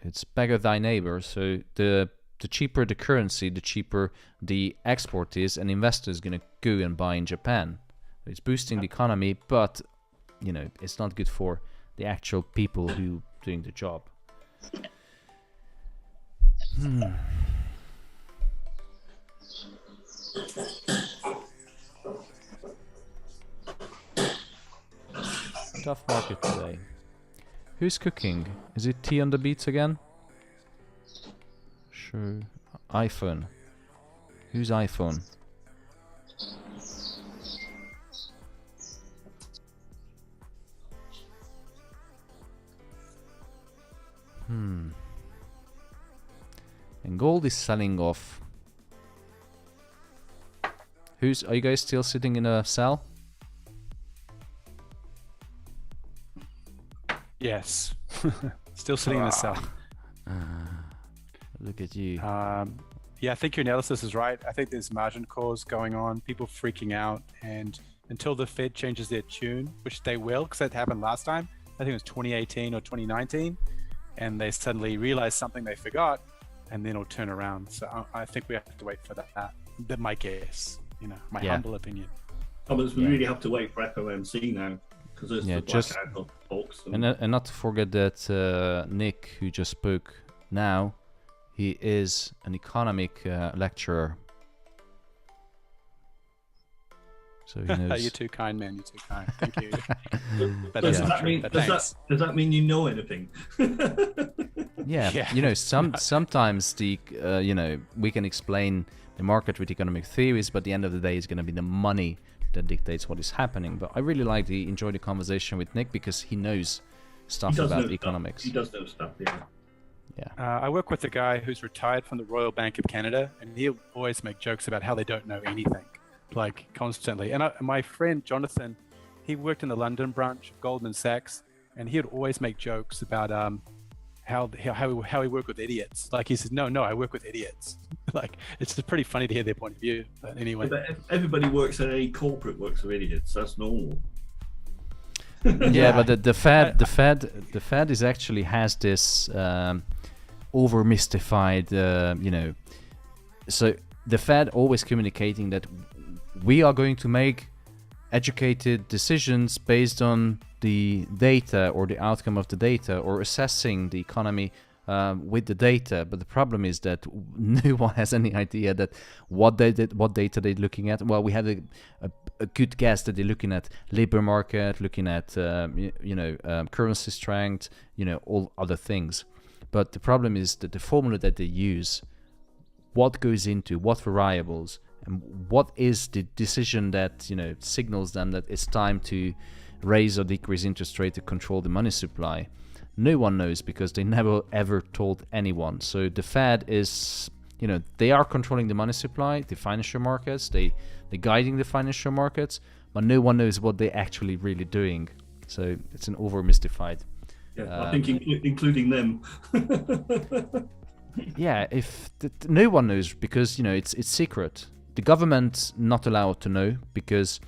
it's beggar thy neighbor. So the cheaper the currency, the cheaper the export is, and investors going to go and buy in Japan. It's boosting the economy, but it's not good for the actual people who doing the job. Tough market today. Who's cooking? Is it Tea on the Beats again? Sure. iPhone. Who's iPhone? And gold is selling off. Are you guys still sitting in a sell?
Yes. Still sitting in the sell.
Look at you.
Yeah, I think your analysis is right. I think there's margin calls going on, people freaking out, and until the Fed changes their tune, which they will, because that happened last time, I think it was 2018 or 2019, and they suddenly realize something they forgot, and then it'll turn around. So I think we have to wait for that. That's my guess, my humble opinion.
Thomas, we really have to wait for FOMC now, because there's the blackout talks.
And not to forget that Nick, who just spoke now, he is an economic lecturer. So he knows.
You're too kind, man. You're too kind. Thank you.
Does that mean you know anything?
Yeah. Sometimes the we can explain the market with economic theories, but at the end of the day, it's going to be the money that dictates what is happening. But I really enjoy the conversation with Nick because he knows stuff about economics.
He does know stuff, yeah.
Yeah.
I work with a guy who's retired from the Royal Bank of Canada, and he'll always make jokes about how they don't know anything, like constantly. And my friend Jonathan, he worked in the London branch of Goldman Sachs, and he would always make jokes about how he worked with idiots. Like he says, no, I work with idiots. Like it's pretty funny to hear their point of view. But anyway,
but everybody works at a corporate works with idiots. That's normal.
Yeah, but the Fed is actually has this over mystified, so the Fed always communicating that we are going to make educated decisions based on the data or the outcome of the data or assessing the economy with the data. But the problem is that no one has any idea that what data they're looking at. Well, we have a good guess that they're looking at labor market, looking at currency strength, all other things. But the problem is that the formula that they use, what goes into what variables, and what is the decision that signals them that it's time to raise or decrease interest rate to control the money supply. No one knows because they never ever told anyone. So the Fed is, they are controlling the money supply, the financial markets, they're guiding the financial markets, but no one knows what they're actually really doing. So it's an over mystified.
Yeah, I think including them.
Yeah, no one knows because it's secret. The government's not allowed to know because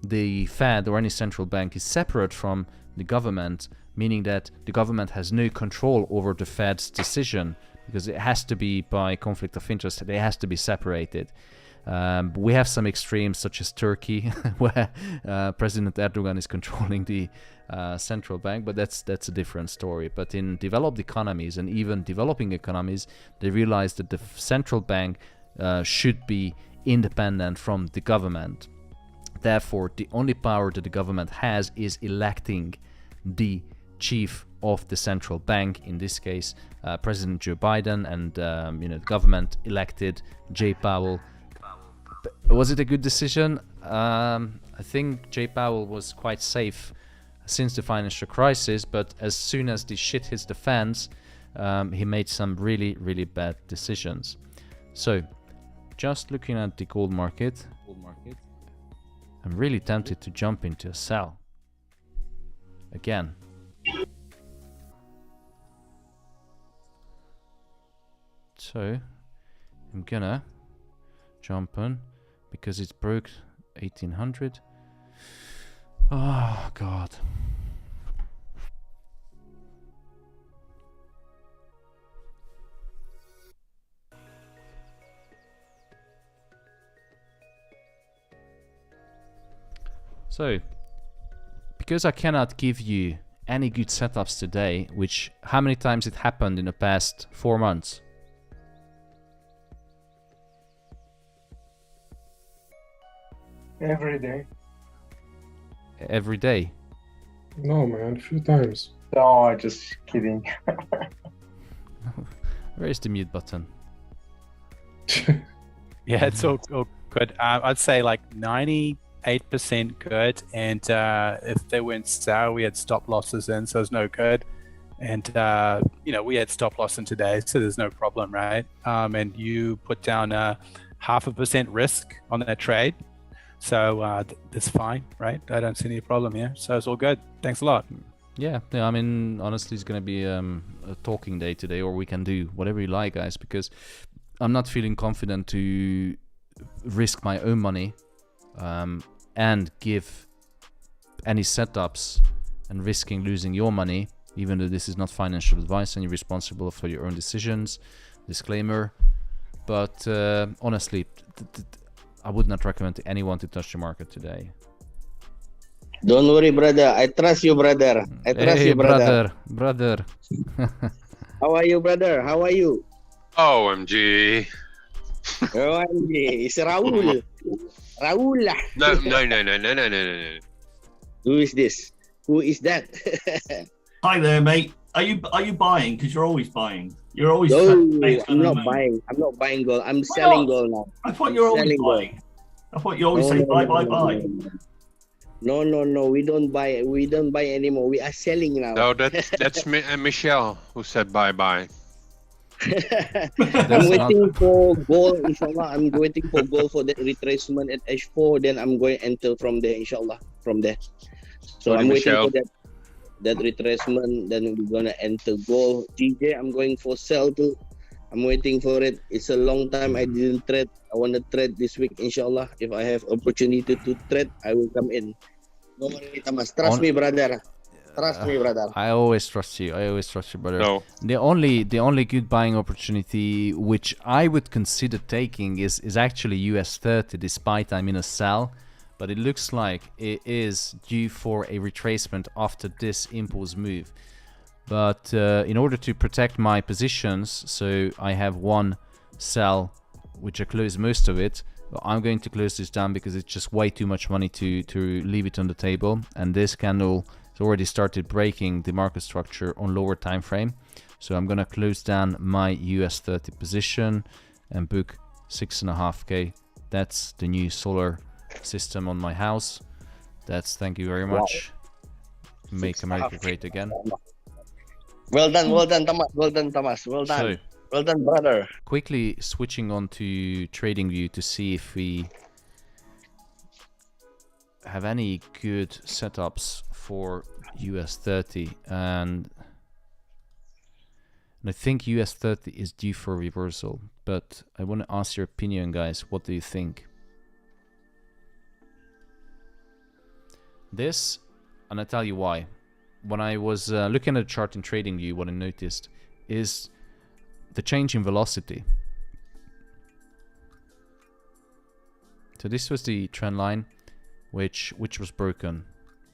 the Fed or any central bank is separate from the government, meaning that the government has no control over the Fed's decision because it has to be by conflict of interest. It has to be separated. We have some extremes such as Turkey, where President Erdogan is controlling the central bank, but that's a different story. But in developed economies and even developing economies, they realize that the central bank should be independent from the government. Therefore, the only power that the government has is electing the chief of the central bank, in this case President Joe Biden, and the government elected Jay Powell. Was it a good decision? I think Jay Powell was quite safe since the financial crisis, but as soon as the shit hits the fans, he made some really, really bad decisions. So, just looking at the gold market, I'm really tempted to jump into a sell again. So, I'm gonna jump on because it's broke 1800. Oh god. So, because I cannot give you any good setups today, which how many times it happened in the past 4 months?
Every day.
Every day?
No, man, a few times.
No, just kidding.
Where is the mute button?
Yeah, it's all good. I'd say like 98% good, and if they went sour, we had stop losses in, so it's no good. And we had stop loss in today, so there's no problem, right? And you put down 0.5% risk on that trade, so that's fine, right? I don't see any problem here, so it's all good. Thanks a lot.
Yeah, I mean, honestly, it's going to be a talking day today, or we can do whatever you like, guys, because I'm not feeling confident to risk my own money and give any setups and risking losing your money, even though this is not financial advice and you're responsible for your own decisions. Disclaimer. But honestly, I would not recommend to anyone to touch the market today.
Don't worry, brother. I trust you, brother. I trust you, brother.
Brother.
How are you, brother? How are you?
OMG.
OMG. It's Raul. Raul.
No.
Who is this? Who is that?
Hi there, mate. Are you buying? Because you're always buying. You're always.
No, I'm not buying. I'm not buying gold. I'm selling gold now.
I thought you were always buying. I thought you always say buy.
No. We don't buy. We don't buy anymore. We are selling now.
No, that's Michelle who said bye.
I'm waiting for gold, inshallah. I'm waiting for gold for the retracement at H4. Then I'm going to enter from there, inshallah. From there. So I'm waiting for that retracement. Then we're gonna enter gold. TJ, I'm going for sell too. I'm waiting for it. It's a long time I didn't trade. I want to trade this week, inshallah. If I have opportunity to trade, I will come in. No worry, Thomas. Trust me, brother. Trust me, brother.
I always trust you. Brother.
No.
The only good buying opportunity which I would consider taking is actually US 30, despite I'm in a sell. But it looks like it is due for a retracement after this impulse move. But in order to protect my positions, so I have one sell, which I close most of it. But I'm going to close this down because it's just way too much money to leave it on the table. And this candle has already started breaking the market structure on lower time frame. So I'm gonna close down my US 30 position and book 6.5K. That's the new solar system on my house. Thank you very much. Wow. Make America great again.
Well done, Thomas. Well done, Thomas. Well done. Well done, brother.
Quickly switching on to TradingView to see if we have any good setups for US 30, and I think US 30 is due for a reversal, but I want to ask your opinion, guys. What do you think? This, and I tell you why. When I was looking at the chart in TradingView, what I noticed is the change in velocity. So this was the trend line, which was broken,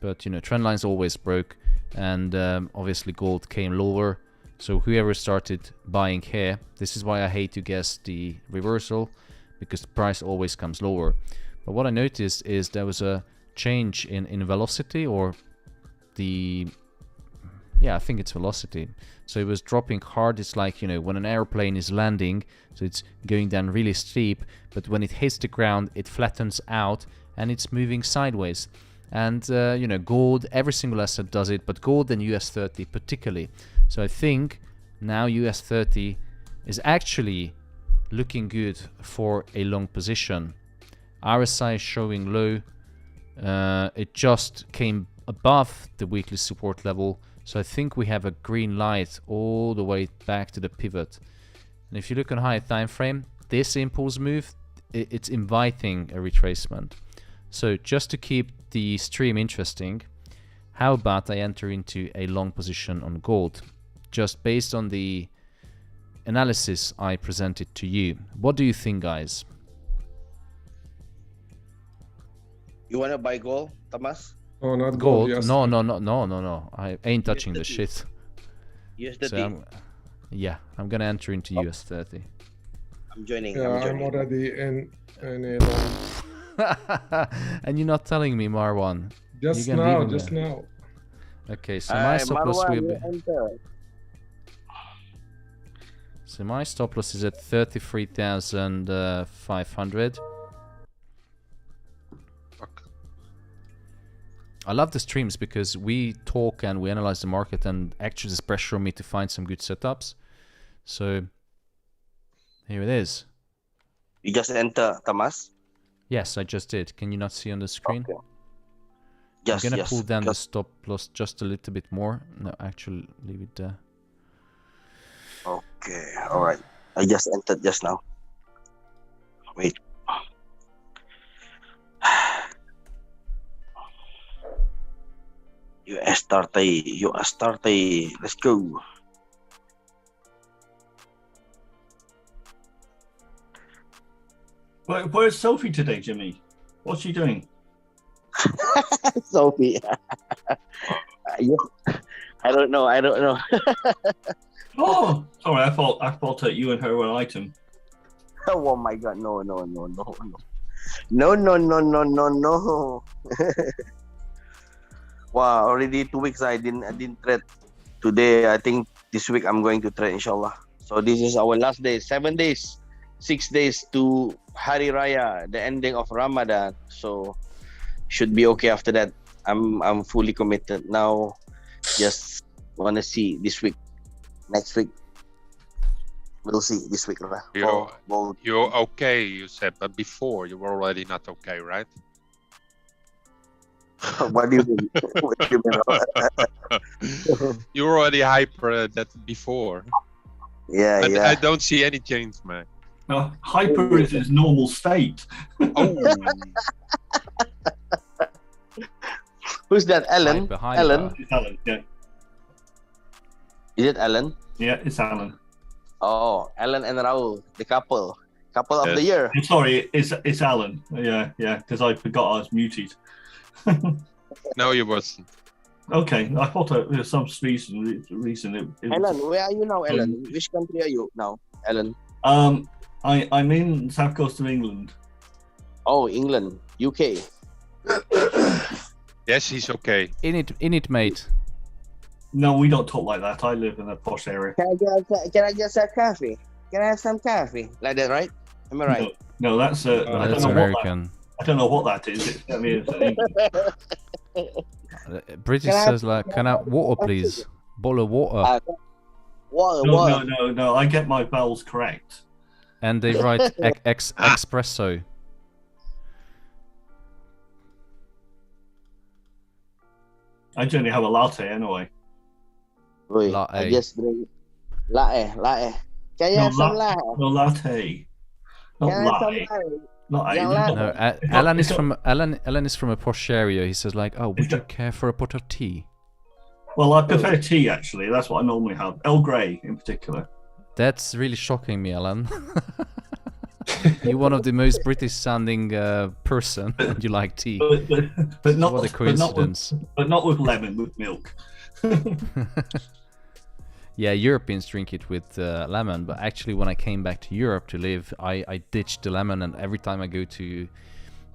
but trend lines always broke, and obviously gold came lower. So whoever started buying here, this is why I hate to guess the reversal, because the price always comes lower. But what I noticed is there was a change in velocity, or I think it's velocity. So it was dropping hard. It's like, when an airplane is landing, so it's going down really steep, but when it hits the ground, it flattens out and it's moving sideways. And gold, every single asset does it, but gold and US 30 particularly. So I think now US 30 is actually looking good for a long position. RSI is showing low. It just came above the weekly support level, so I think we have a green light all the way back to the pivot. And if you look on higher time frame, this impulse move, it's inviting a retracement. So just to keep the stream interesting, how about I enter into a long position on gold, just based on the analysis I presented to you? What do you think, guys?
You wanna buy gold, Thomas?
Oh, not
gold.
Yes.
No. I ain't touching the shit.
USD.
So I'm gonna enter into US 30.
I'm joining.
Yeah, I'm already in a long.
And you're not telling me, Marwan.
Just now.
Okay, so my stop loss will be.
Enter.
So my stop loss is at 33,500. I love the streams because we talk and we analyze the market, and actually there's pressure on me to find some good setups. So here it is.
You just enter, Thomas?
Yes, I just did. Can you not see on the screen?
Okay. Yes,
I'm gonna
yes.
pull down the stop loss just a little bit more. No, actually, leave it there.
Okay, all right. I just entered just now. Wait. US 30. Let's go.
Where's Sophie today, Jimmy? What's she doing?
Sophie. I don't know.
Oh, sorry. I thought that you and her were an item.
Oh my God! No. Wow! Already 2 weeks I didn't trade. Today I think this week I'm going to trade, inshallah. So this is our last day. 7 days, 6 days to Hari Raya, the ending of Ramadan. So should be okay after that. I'm fully committed now. Just wanna see this week. Next week we'll see. This week,
You're okay, you said, but before you were already not okay, right?
What do you mean?
You were already hyper that before.
Yeah.
I don't see any change, man.
No, hyper is his normal state.
Oh.
Who's that? Alan?
Hyper.
Alan?
It's Alan, yeah.
Is it Alan?
Yeah, it's Alan.
Oh, Alan and Raul, the couple of the year.
I'm sorry, it's Alan. Yeah, because I forgot I was muted.
No, you wasn't.
Okay, I thought there was some reason it
Alan, where are you now, Alan? Which country are you now, Alan?
I'm in south coast of England.
Oh, England, UK.
Yes, he's okay.
In it, mate.
No, we don't talk like that. I live in a posh area.
Can I get some coffee? Can I have some coffee? Like that, right? Am I right?
No, that's
that's American.
I don't know what that is.
British says like, can I have water, please? Bottle of water.
Water.
No. I get my vowels correct.
And they write espresso.
I generally have a latte anyway.
Wait,
Latte.
I just drink latte. Can you have some latte?
No latte. Not
Can I have some
latte.
latte?
Not
Yeah,
Alan is from a posh area. He says like, oh, would you care for a pot of tea?
Well, I prefer tea actually. That's what I normally have. Earl Grey in particular.
That's really shocking me, Alan. You're one of the most British sounding person, and you like tea.
But not
what a coincidence.
But not with lemon, with milk.
Yeah, Europeans drink it with lemon, but actually when I came back to Europe to live, I ditched the lemon, and every time I go to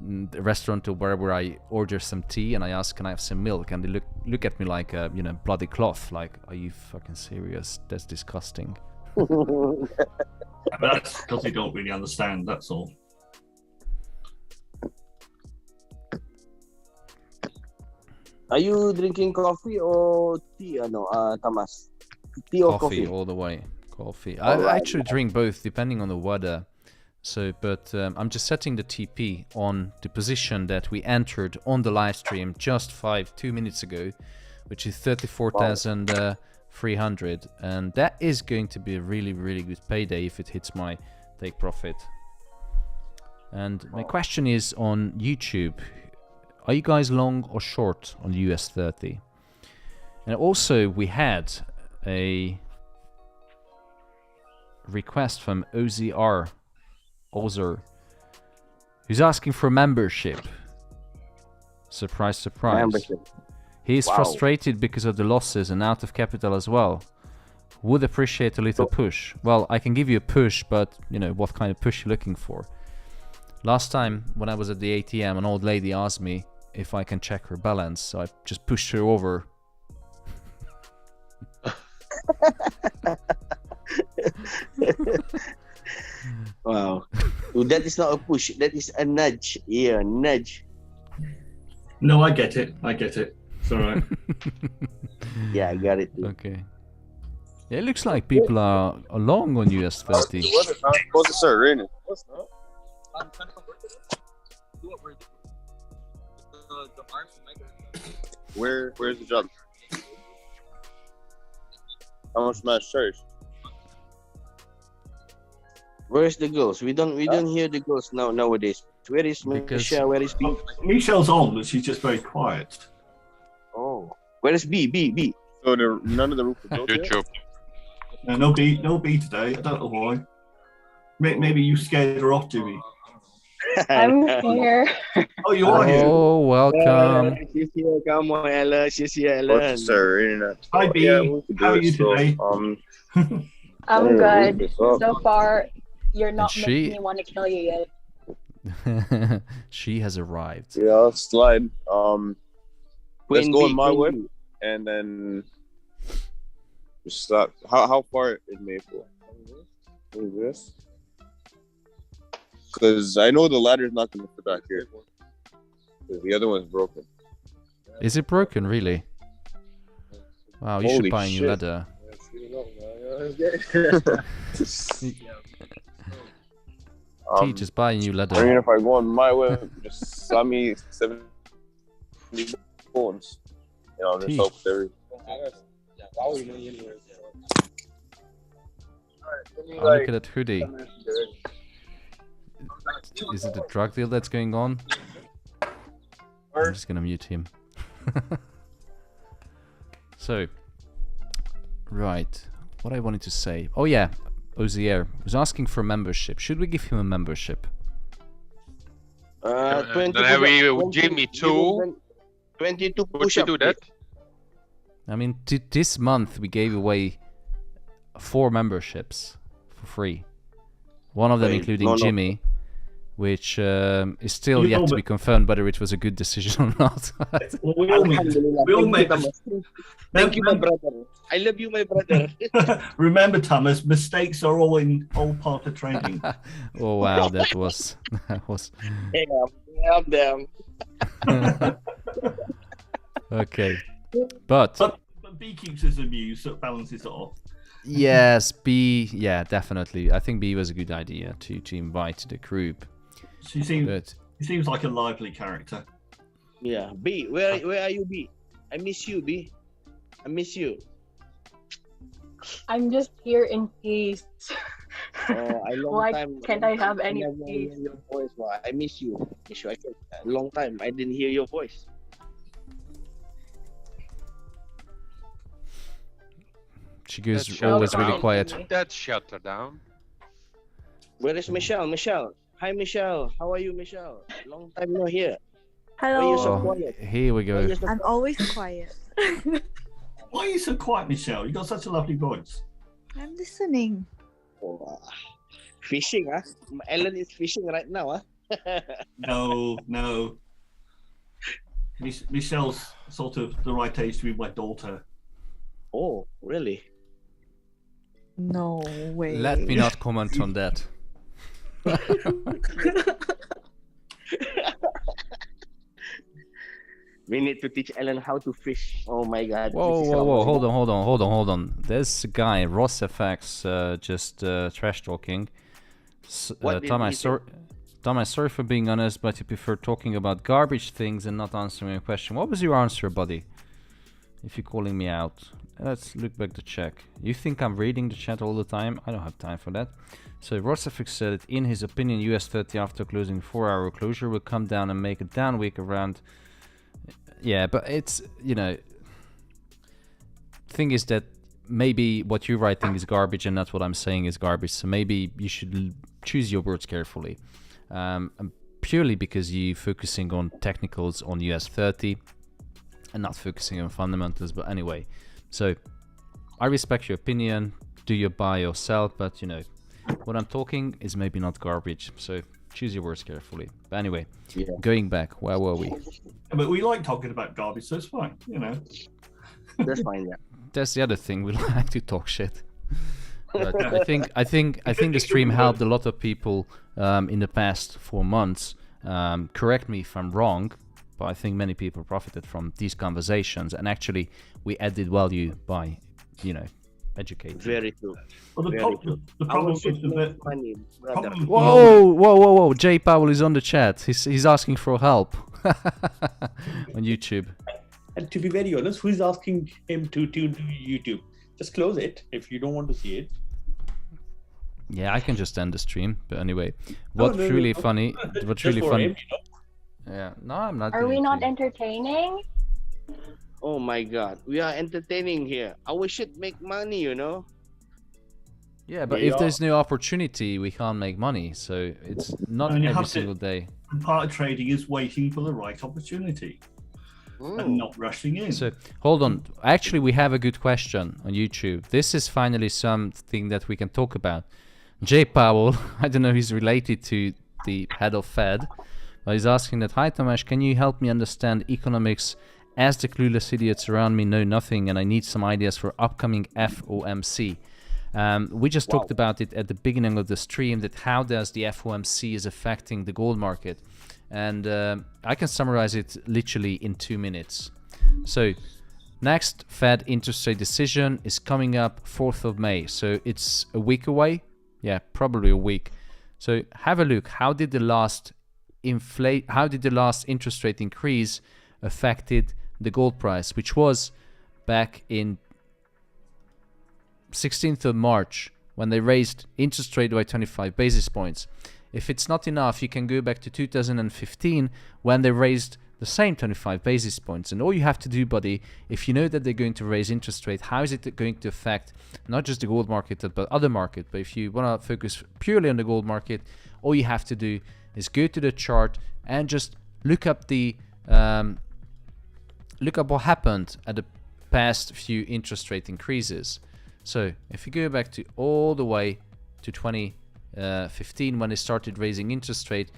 the restaurant or wherever I order some tea and I ask, can I have some milk? And they look at me like a bloody cloth, like, are you fucking serious? That's disgusting.
But that's because they don't really understand, that's all.
Are you drinking coffee or tea? No, Thomas. Tea or coffee?
All the way. Coffee.
All
I actually drink both, depending on the weather. So, but I'm just setting the TP on the position that we entered on the live stream just 2 minutes ago, which is 34,300, and that is going to be a really, really good payday if it hits my take profit. And my question is on YouTube, are you guys long or short on US 30? And also we had a request from Ozer, who's asking for membership. Surprise, surprise.
Membership.
He's frustrated because of the losses and out of capital as well. Would appreciate a little push. Well, I can give you a push, but what kind of push you're looking for. Last time when I was at the ATM, an old lady asked me if I can check her balance, so I just pushed her over.
Wow. That is not a push, that is a nudge. Yeah, nudge.
No, I get it. I get it. It's all right.
Yeah, I got it. Too.
Okay. Yeah, it looks like people are long on US30.
The weather's not supposed to start raining. What's not? Where's the job? How much match charge?
Where's the girls? We don't hear the girls nowadays. Where is Michelle? Where is B?
Michelle's on, but she's just very quiet.
Oh, where is B?
So none of the roof is built yet?
YouTube.
No B today. I don't know why. Maybe you scared her off, Jimmy.
I'm here.
Oh, you are here.
Oh, welcome.
She's here. Come on, Ella. She's here, Ella.
Hi, B. How are you today?
I'm good. So far, you're not
And
making me want to kill you yet.
She has arrived.
Yeah, I'll slide. Let's go in my way,
Queen
and then just stop. How far is Maple? This? Because I know the ladder's not going to fit back here. The other one's broken.
Is it broken, really? Wow, you
Holy
should buy a new
shit.
ladder. Just buy a new ladder.
I mean, if I go on my way, just sell me 70 phones. You know, just help with everything.
Oh, look at that hoodie. Is it a drug deal that's going on? I'm just gonna mute him. So, right, what I wanted to say. Oh yeah, Ozier was asking for a membership. Should we give him a membership?
20
Then have we Jimmy too.
22
Would
push
you
up.
do that?
I mean, this month we gave away 4 memberships for free. One of them
Wait,
including
no.
Jimmy, which is still
You
yet
know,
to be confirmed whether it was a good decision or not.
Well, we all make.
Alhamdulillah.
We all
Thank you,
make.
Thomas. Thank you, my brother. I love you, my brother.
Remember, Thomas, mistakes are all part of trading.
Oh wow, that was
Damn.
okay. But
But B keeps us amused, so it balances it off.
yes, B, yeah, definitely. I think B was a good idea to invite the group.
She seems
But
he seems like a lively character.
Yeah, B, where are you, B? I miss you, B. I miss you.
I'm just here in peace. Why
time.
can't I have any
never
peace?
hear your voice. Wow, I miss you. A long time. I didn't hear your voice.
she goes
Shut
always
her
really
down.
quiet.
That shut her down.
Where is Michelle? Michelle. Hi, Michelle. How are you, Michelle? Long time no here. Why
Hello.
you so
Oh,
quiet?
here we
Why
go.
you so
I'm always quiet.
Why are you so quiet, Michelle? You got such a lovely voice.
I'm listening.
Oh, fishing, huh? Ellen is fishing right now, huh?
No. Michelle's sort of the right age to be my daughter.
Oh, really?
No way.
Let me not comment on that.
We need to teach Ellen how to fish. Oh my God.
Whoa,
this is
whoa, whoa!
how-
Hold on. There's a guy, Ross FX, just trash talking.
What did
Tom,
he say?
Tom, I'm sorry for being honest, but you prefer talking about garbage things and not answering a question. What was your answer, buddy? If you're calling me out, let's look back to check. You think I'm reading the chat all the time? I don't have time for that. So Ross FX said it, in his opinion, US 30 after closing 4-hour closure will come down and make a down week around. Yeah, but it's, you know, thing is that maybe what you're writing is garbage and not what I'm saying is garbage. So maybe you should choose your words carefully. And purely because you're focusing on technicals on US 30 and not focusing on fundamentals. But anyway, so I respect your opinion. Do you buy or sell? But you know, what I'm talking is maybe not garbage. So choose your words carefully. But anyway, going back, where were we?
But we like talking about garbage, so it's fine, you know.
That's fine, yeah.
That's the other thing, we like to talk shit. But I think the stream helped a lot of people in the past 4 months. Correct me if I'm wrong, but I think many people profited from these conversations, and actually we added value by, educating.
Very true.
Well,
Very true.
the problem
Our
is the
money, brother.
Whoa! Jay Powell is on the chat. He's asking for help on YouTube.
And to be very honest, who is asking him to tune to YouTube? Just close it if you don't want to see it.
Yeah, I can just end the stream. But anyway,
No,
what's
no,
really
no.
funny? What's
Just
really
for
funny?
him,
Yeah, no, I'm not.
Are we
doing
not
it.
entertaining?
Oh my God, we are entertaining here. Our shit make money,
Yeah, but
Yeah.
if there's no opportunity, we can't make money. So it's not
I mean, you
every
have to-
single day.
And part of trading is waiting for the right opportunity and not rushing in.
So hold on. Actually, we have a good question on YouTube. This is finally something that we can talk about. Jay Powell, I don't know if he's related to the head of Fed, but he's asking that, hi Tomasz, can you help me understand economics as the clueless idiots around me know nothing and I need some ideas for upcoming FOMC. We just talked about it at the beginning of the stream, that how does the FOMC is affecting the gold market. And I can summarize it literally in 2 minutes. So next Fed interest rate decision is coming up 4th of May. So it's a week away. Yeah, probably a week. So have a look. How did the last interest rate increase affected the gold price, which was back in 16th of March when they raised interest rate by 25 basis points. If it's not enough, you can go back to 2015 when they raised the same 25 basis points. And all you have to do, buddy, if you know that they're going to raise interest rate, how is it going to affect not just the gold market but other market? But if you want to focus purely on the gold market, all you have to do is go to the chart and just look up the look up what happened at the past few interest rate increases. So if you go back to all the way to 2015 when they started raising interest rate,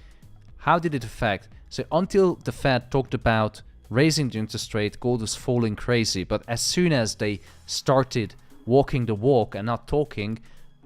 how did it affect? So until the Fed talked about raising the interest rate, gold was falling crazy. But as soon as they started walking the walk and not talking,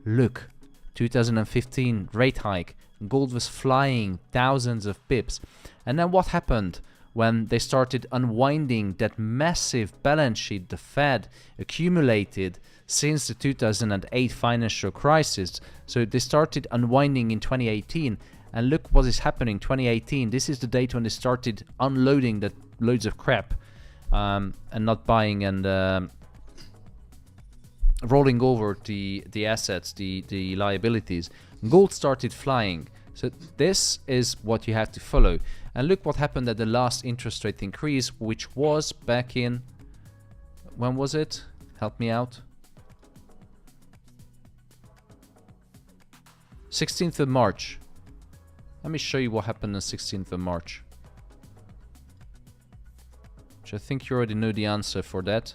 look, 2015 rate hike, gold was flying thousands of pips. And then what happened when they started unwinding that massive balance sheet the Fed accumulated since the 2008 financial crisis? So they started unwinding in 2018, and look what is happening. 2018, this is the date when they started unloading that loads of crap and not buying and rolling over the assets, the liabilities. Gold started flying. So this is what you have to follow. And look what happened at the last interest rate increase, which was back in, when was it? Help me out. 16th of March. Let me show you what happened on 16th of March. Which I think you already know the answer for that.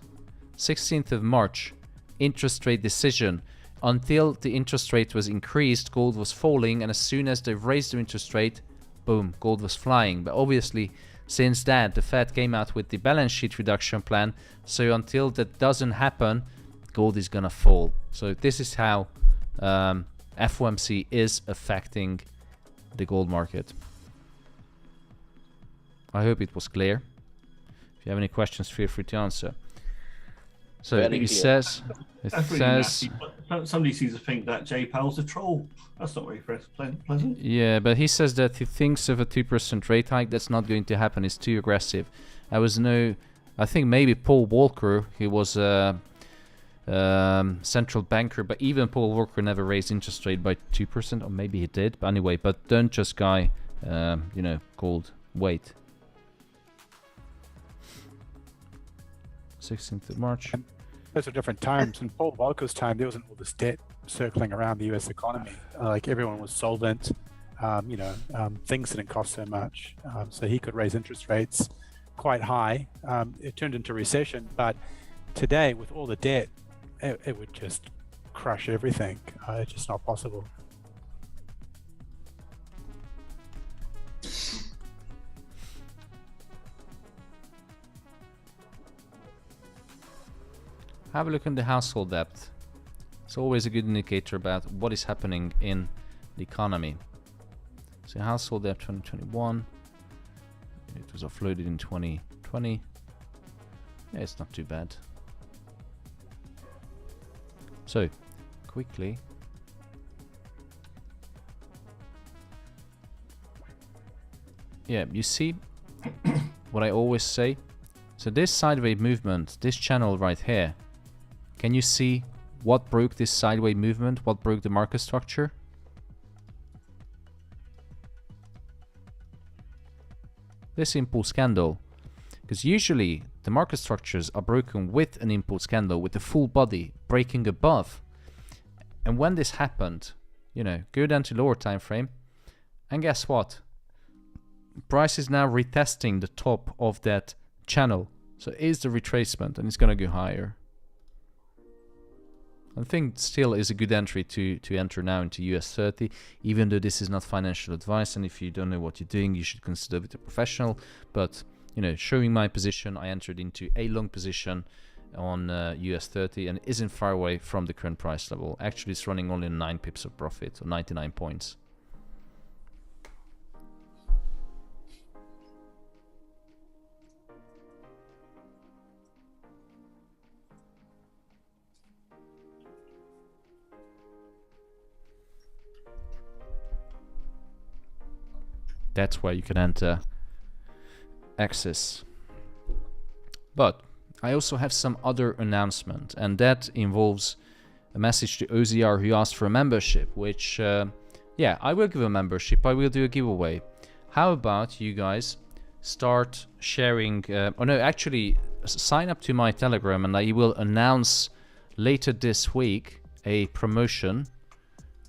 16th of March, interest rate decision. Until the interest rate was increased, gold was falling, and as soon as they raised the interest rate, boom, gold was flying. But obviously, since that, the Fed came out with the balance sheet reduction plan. So until that doesn't happen, gold is gonna fall. So this is how FOMC is affecting the gold market. I hope it was clear. If you have any questions, feel free to answer. So it says,
That's really nasty, but somebody seems to think that Jay Powell's a troll. That's not very pleasant.
Yeah, but he says that he thinks of a 2% rate hike. That's not going to happen. It's too aggressive. I think maybe Paul Volcker, he was a central banker, but even Paul Volcker never raised interest rate by 2%, or maybe he did. But anyway, but don't just guy, gold. Wait. 16th of March.
And those are different times. In Paul Volcker's time, there wasn't all this debt circling around the U.S. economy. Like everyone was solvent. Things didn't cost so much, so he could raise interest rates quite high. It turned into recession, but today, with all the debt, it would just crush everything. It's just not possible.
Have a look at the household debt. It's always a good indicator about what is happening in the economy. So household debt 2021. was offloaded in 2020. Yeah, it's not too bad. So, quickly. Yeah, you see what I always say? So this sideways movement, this channel right here, can you see what broke this sideways movement? What broke the market structure? This impulse candle. Because usually the market structures are broken with an impulse candle, with the full body breaking above. And when this happened, you know, go down to lower time frame, and guess what? Price is now retesting the top of that channel. So it is the retracement, and it's going to go higher. I think still is a good entry to enter now into US30, even though this is not financial advice, and if you don't know what you're doing, you should consider with a professional. But, you know, showing my position, I entered into a long position on US30 and isn't far away from the current price level. Actually, it's running only 9 pips of profit, or 99 points. That's where you can enter access. But I also have some other announcement, and that involves a message to OZR who asked for a membership, which, yeah, I will give a membership. I will do a giveaway. How about you guys start sharing, oh no, actually sign up to my Telegram, and I will announce later this week a promotion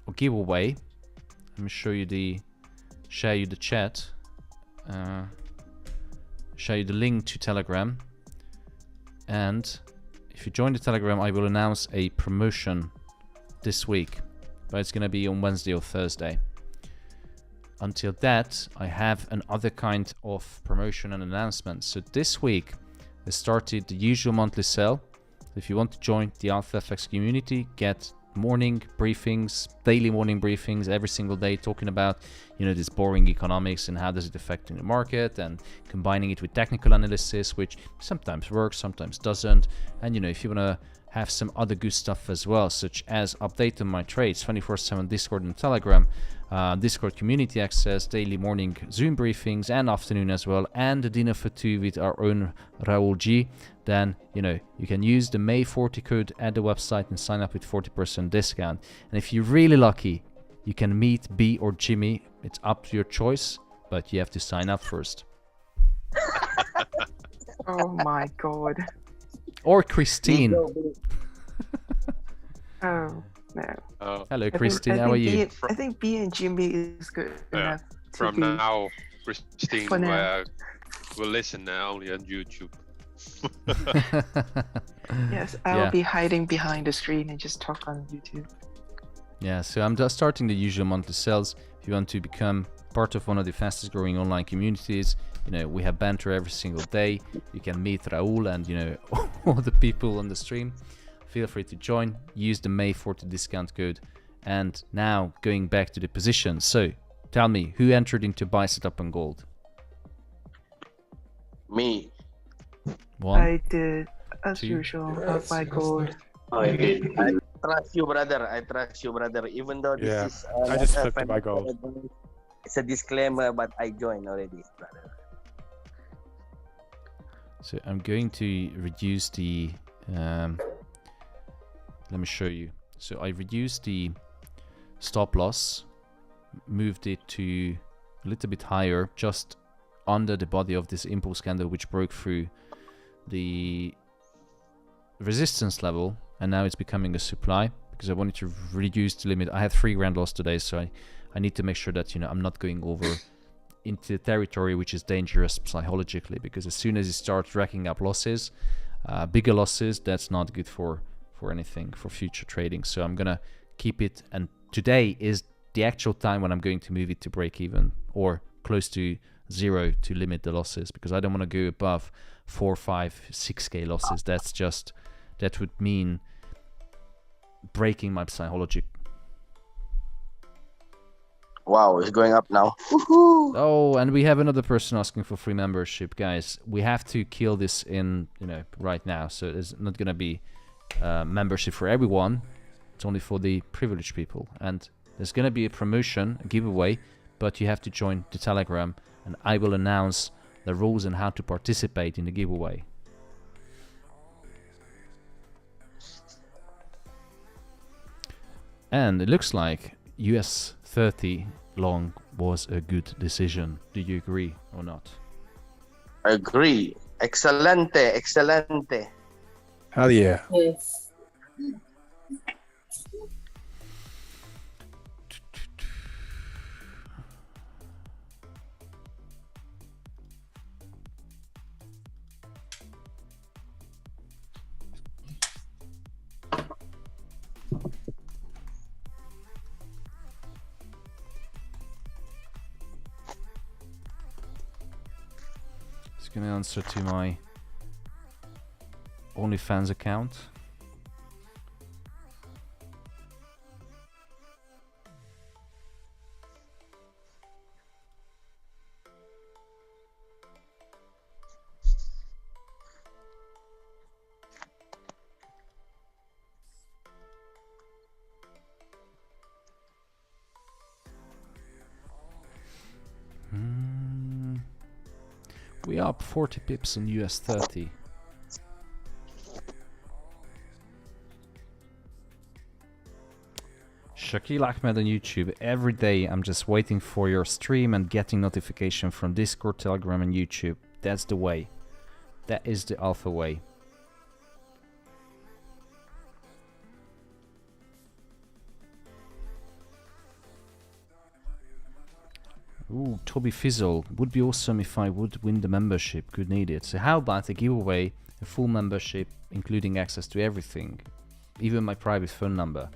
or giveaway. Let me show you the, share you the chat, share you the link to Telegram, and if you join the Telegram, I will announce a promotion this week, but it's gonna be on Wednesday or Thursday. Until that, I have another kind of promotion and announcement. So this week I started the usual monthly sale. If you want to join the AlphaFX community, get morning briefings, daily morning briefings every single day, talking about, you know, this boring economics and how does it affect in the market, and combining it with technical analysis, which sometimes works, sometimes doesn't. And, you know, if you want to have some other good stuff as well, such as update on my trades, 24/7 Discord and Telegram, Discord community access, daily morning Zoom briefings, and afternoon as well, and the dinner for two with our own Raul G, then, you know, you can use the May 40 code at the website and sign up with 40% discount. And if you're really lucky, you can meet B or Jimmy. It's up to your choice, but you have to sign up first.
Oh my god.
Or Christine.
Oh no.
Oh.
Hello, Christine. How are you?
I think B and Jimmy is good enough.
From now, Christine
For now.
will listen only on YouTube.
Yes, I'll be hiding behind the screen and just talk on YouTube.
Yeah, so I'm just starting the usual monthly sales. If you want to become part of one of the fastest growing online communities, you know, we have banter every single day. You can meet Raul and, you know, all the people on the stream. Feel free to join. Use the May 40 discount code. And now going back to the position. So tell me, who entered into buy setup on gold?
Me.
One.
I did, as
two.
usual, of my gold.
I did. I trust you, brother. I trust you, brother. Even though this
Yeah,
is
I just flipped to my gold.
It's a disclaimer, but I joined already, brother.
So I'm going to reduce the, let me show you. So I reduced the stop loss, moved it to a little bit higher, just under the body of this impulse candle, which broke through the resistance level, and now it's becoming a supply, because I wanted to reduce the limit. I had 3 grand loss today, so I need to make sure that, you know, I'm not going over into the territory which is dangerous psychologically, because as soon as you start racking up losses, bigger losses, that's not good for anything, for future trading. So I'm gonna keep it, and today is the actual time when I'm going to move it to break even or close to 0 to limit the losses, because I don't want to go above 4, 5, 6k losses. That's just, that would mean breaking my psychology.
Wow, it's going up now.
Oh, and we have another person asking for free membership, guys. We have to kill this in, right now. So there's not gonna be membership for everyone. It's only for the privileged people. And there's gonna be a promotion, a giveaway, but you have to join the Telegram, and I will announce the rules and how to participate in the giveaway. And it looks like US 30 long was a good decision. Do you agree or not?
Agree. Excelente, excelente.
Hell yeah.
Yes.
It's gonna answer to my OnlyFans account. We are up 40 pips on US 30. Shakil Ahmed on YouTube. Every day I'm just waiting for your stream and getting notification from Discord, Telegram and YouTube. That's the way. That is the alpha way. Ooh, Toby Fizzle. Would be awesome if I would win the membership. Could need it. So how about a giveaway, a full membership, including access to everything, even my private phone number.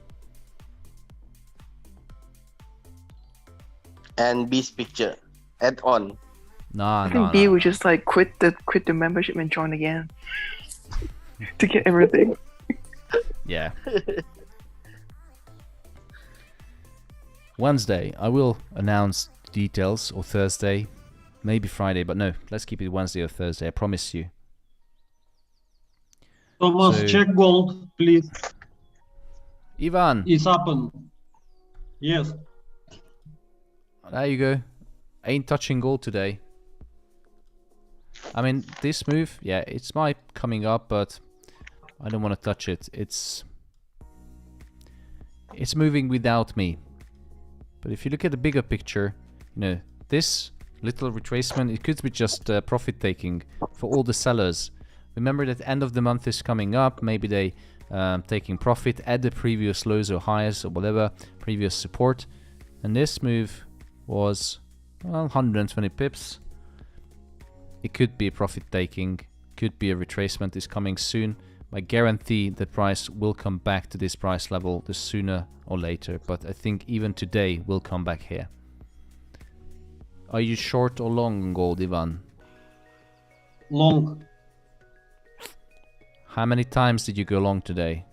And B's picture. Add on.
Nah,
I think B would just like quit the membership and join again to get everything.
Yeah. Wednesday, I will announce details, or Thursday, maybe Friday, but no, let's keep it Wednesday or Thursday, I promise you.
Thomas,
So-
check gold, please.
Ivan,
It's open. Yes.
there you go. Ain't touching gold today. I mean, this move, yeah, it's my coming up, but I don't want to touch it. It's moving without me. But if you look at the bigger picture, this little retracement, it could be just profit taking for all the sellers. Remember that end of the month is coming up. Maybe they taking profit at the previous lows or highs or whatever, previous support. And this move was, well, 120 pips. It could be a profit taking, could be a retracement is coming soon. I guarantee the price will come back to this price level the sooner or later, but I think even today will come back here. Are you short or long on gold, Ivan?
Long.
How many times did you go long today?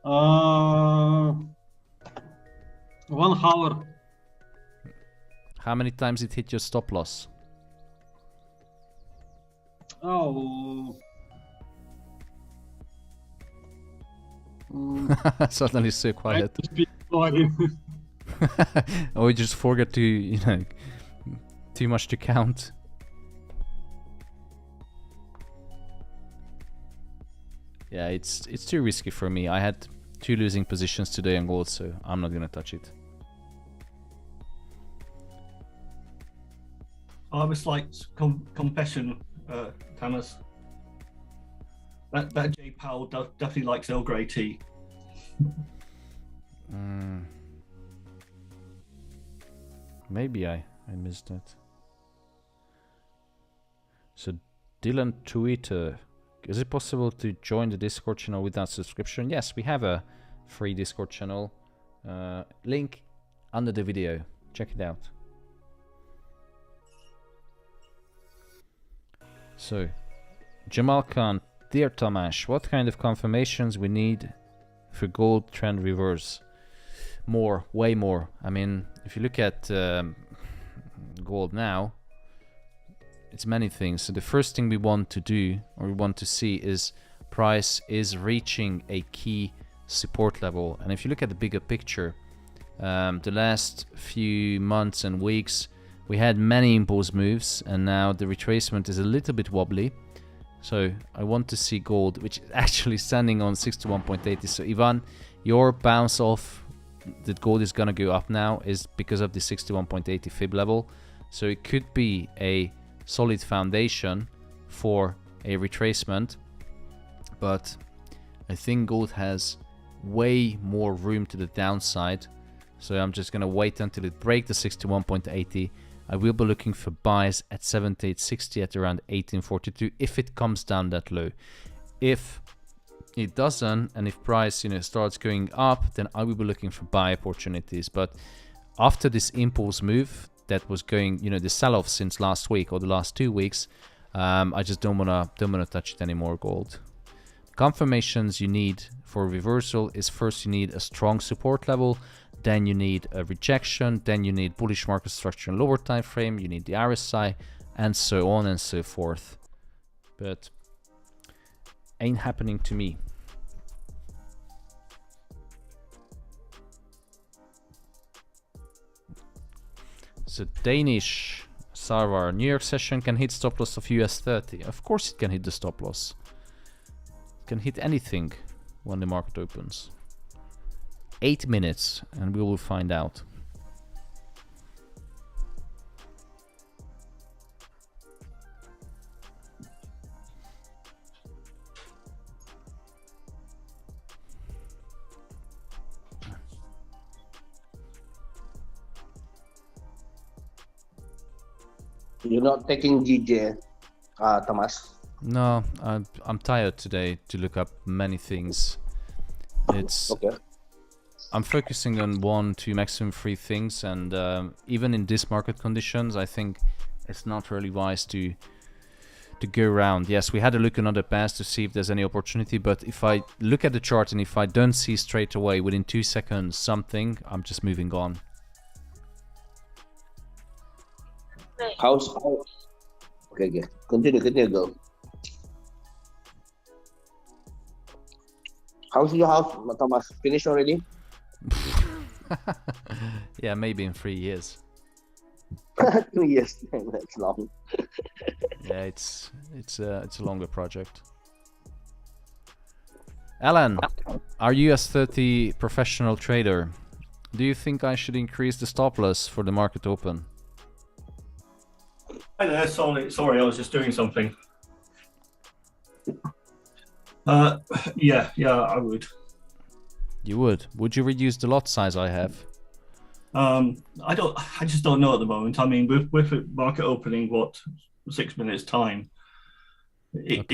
1 hour.
How many times it hit your stop loss?
Oh.
Suddenly so quiet.
Sorry.
Or you just forget to, too much to count. Yeah, it's too risky for me. I had 2 losing positions today on gold, so I'm not gonna touch it.
I was like confession, Thomas. That J Powell definitely likes Earl Grey tea.
Maybe I missed that. So Dylan Twitter, is it possible to join the Discord channel without subscription? Yes, we have a free Discord channel. Link under the video. Check it out. So, Jamal Khan, dear Tomasz, what kind of confirmations we need for gold trend reverse? more, way more. I mean, if you look at gold now, it's many things. So the first thing we want to do, or we want to see, is price is reaching a key support level. And if you look at the bigger picture, the last few months and weeks we had many impulse moves, and now the retracement is a little bit wobbly. So I want to see gold, which is actually standing on 61.80. So Ivan, your bounce off that gold is gonna go up now is because of the 61.80 fib level. So it could be a solid foundation for a retracement, but I think gold has way more room to the downside. So I'm just gonna wait until it breaks the 61.80. I will be looking for buys at 78.60 at around 18.42 if it comes down that low. If it doesn't, and if price starts going up, then I will be looking for buy opportunities. But after this impulse move that was going, the sell-off since last week or the last 2 weeks, I just don't wanna touch it anymore. Gold confirmations you need for reversal is, first you need a strong support level, then you need a rejection, then you need bullish market structure in lower time frame, you need the RSI, and so on and so forth. But ain't happening to me. So Danish Sarvar, New York session can hit stop loss of US 30. Of course it can hit the stop loss. It can hit anything when the market opens. 8 minutes and we will find out.
You're not taking GJ, Thomas?
No, I'm tired today to look up many things. It's
okay.
I'm focusing on 1 to maximum 3 things, and even in this market conditions, I think it's not really wise to go around. Yes, we had a look on other pairs to see if there's any opportunity, but if I look at the chart and if I don't see straight away within 2 seconds something, I'm just moving on.
Okay, continue, go. How's your house, Thomas? Finished already?
Yeah, maybe in 3 years.
2 years, that's long.
Yeah, it's a longer project. Alan, are you as 30 professional trader? Do you think I should increase the stop loss for the market open?
Hi there, sorry, I was just doing something. Yeah, I would.
You would? Would you reduce the lot size I have?
I just don't know at the moment. I mean, with the market opening, 6 minutes time, it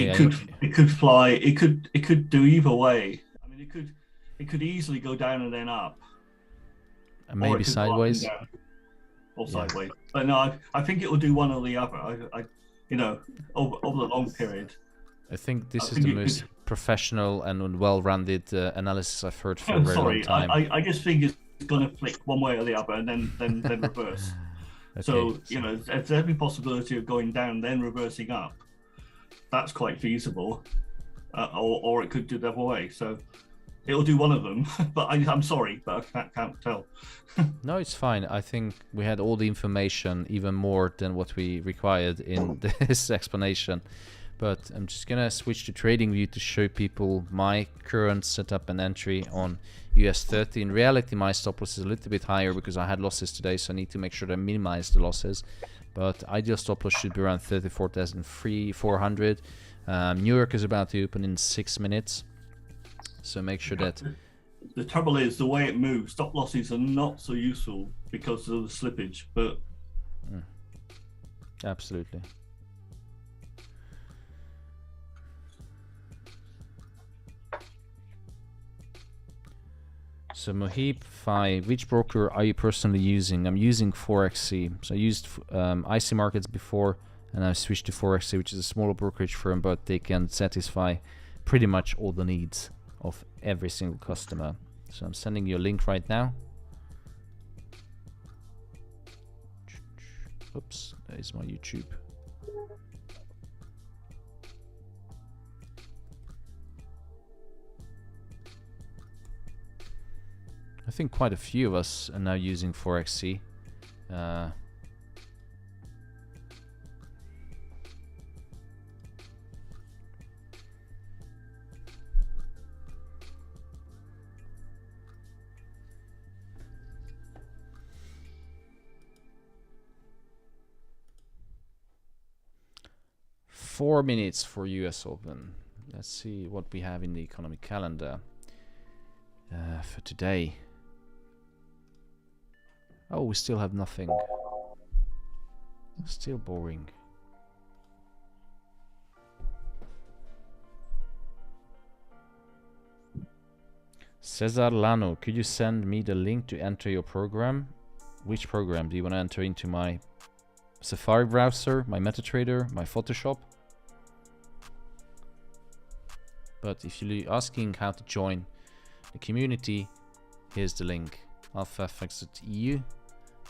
could fly. It could do either way. I mean, it could easily go down and then up.
And maybe sideways.
Or sideways. But no, I think it will do one or the other. Over the long period.
I think this is the most professional and well-rounded analysis I've heard for a very long time.
I just think it's going to flick one way or the other and then reverse. Okay. So, there's every possibility of going down, then reversing up. That's quite feasible. Or it could do the other way. So it'll do one of them. But I'm sorry, but I can't tell.
No, it's fine. I think we had all the information, even more than what we required in this explanation. But I'm just gonna switch to TradingView to show people my current setup and entry on US 30. In reality, my stop loss is a little bit higher because I had losses today, so I need to make sure that I minimize the losses. But ideal stop loss should be around 34,400. New York is about to open in 6 minutes, so make sure that.
The trouble is the way it moves. Stop losses are not so useful because of the slippage, but
absolutely. So Mohib 5, which broker are you personally using? I'm using ForexC. So I used IC Markets before, and I switched to ForexC, which is a smaller brokerage firm, but they can satisfy pretty much all the needs of every single customer. So I'm sending you a link right now. Oops, that is my YouTube. I think quite a few of us are now using ForexC. 4 minutes for US Open. Let's see what we have in the economic calendar for today. Oh, we still have nothing. Still boring. Cesar Lano, could you send me the link to enter your program? Which program? Do you want to enter into my Safari browser, my MetaTrader, my Photoshop? But if you're asking how to join the community, here's the link. alphafx.eu,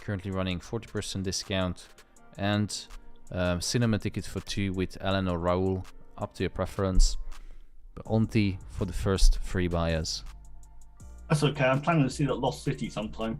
currently running 40% discount, and cinema ticket for 2 with Alan or Raul, up to your preference, but only for the first 3 buyers.
That's okay, I'm planning to see that Lost City sometime.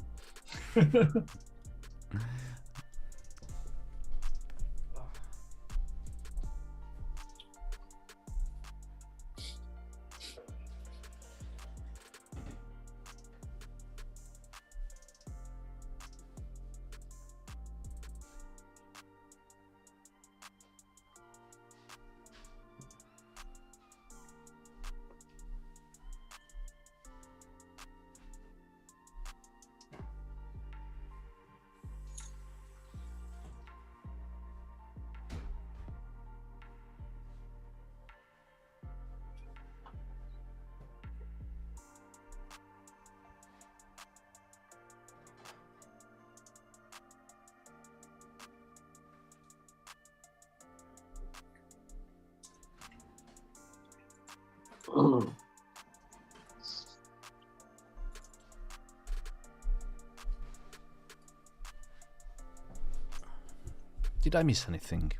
Did I miss anything?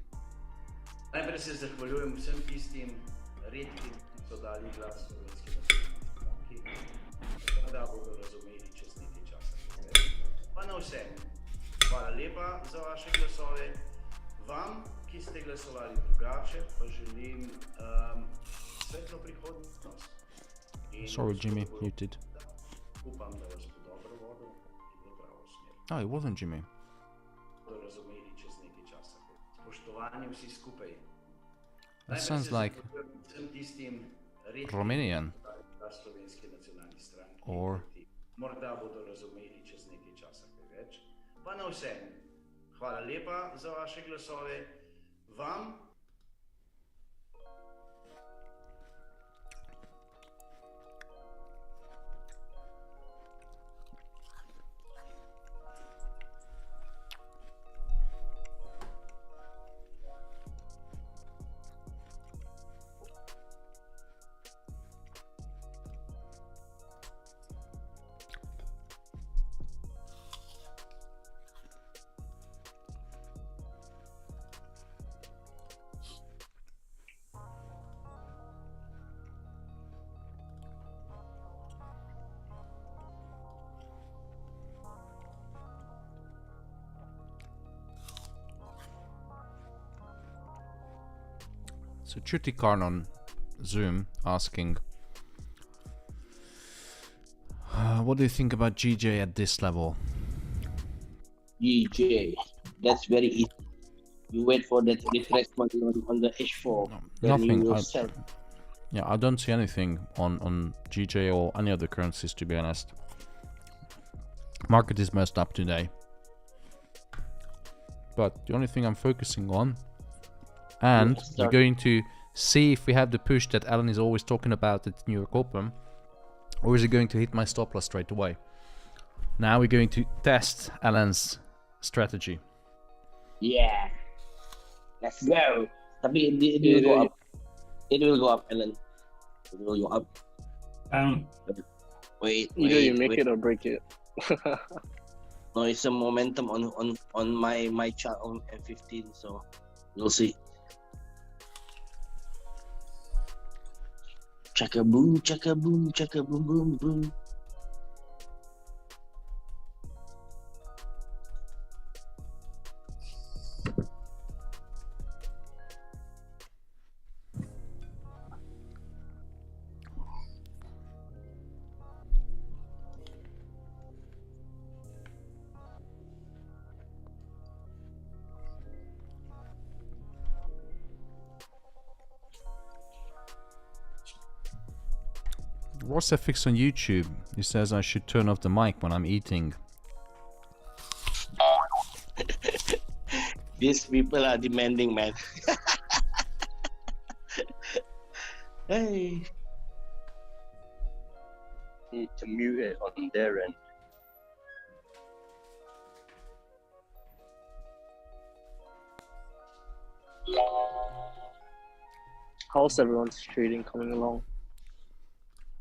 Najprej se zahvaljujem vsem tistim redkim, ki so dali glas Slovenski nacionalni stranki, da bodo razumeli čez nekaj časa. Pa na vsem, hvala lepa za vaše glasove. Vam, ki ste glasovali drugače, pa želim svetlo prihodnost.
Sorry, Jimmy, muted.
Upam, da vas bo dobro vodil in v pravo smer.
Oh, it wasn't Jimmy.
Razumeli čez nekaj časa. Spoštovani vsi skupaj.
That sounds like Romanian. Or
Morda bodo razumeli čez nekaj časa kaj več. Pa na vsem, hvala lepa za vaše glasove. Vam
So Chutikarn on Zoom asking, what do you think about GJ at this level?
GJ, that's very easy. You wait for that retracement on the H4.
Nothing. Yeah, I don't see anything on GJ or any other currencies, to be honest. Market is messed up today. But the only thing I'm focusing on, and we're going to see if we have the push that Alan is always talking about at New York Open, or is it going to hit my stop loss straight away? Now we're going to test Alan's strategy.
Yeah, let's go. Tapi it will go up. It will go up, Alan. It will go up.
Wait.
Either you make it or break it.
No, it's a momentum on my chart on F15, so we'll see. Chaka boom, chaka boom, chaka boom, boom, boom.
What's that fix on YouTube? He says I should turn off the mic when I'm eating.
These people are demanding, man. Hey.
Need to mute it on their end.
How's everyone's trading coming along?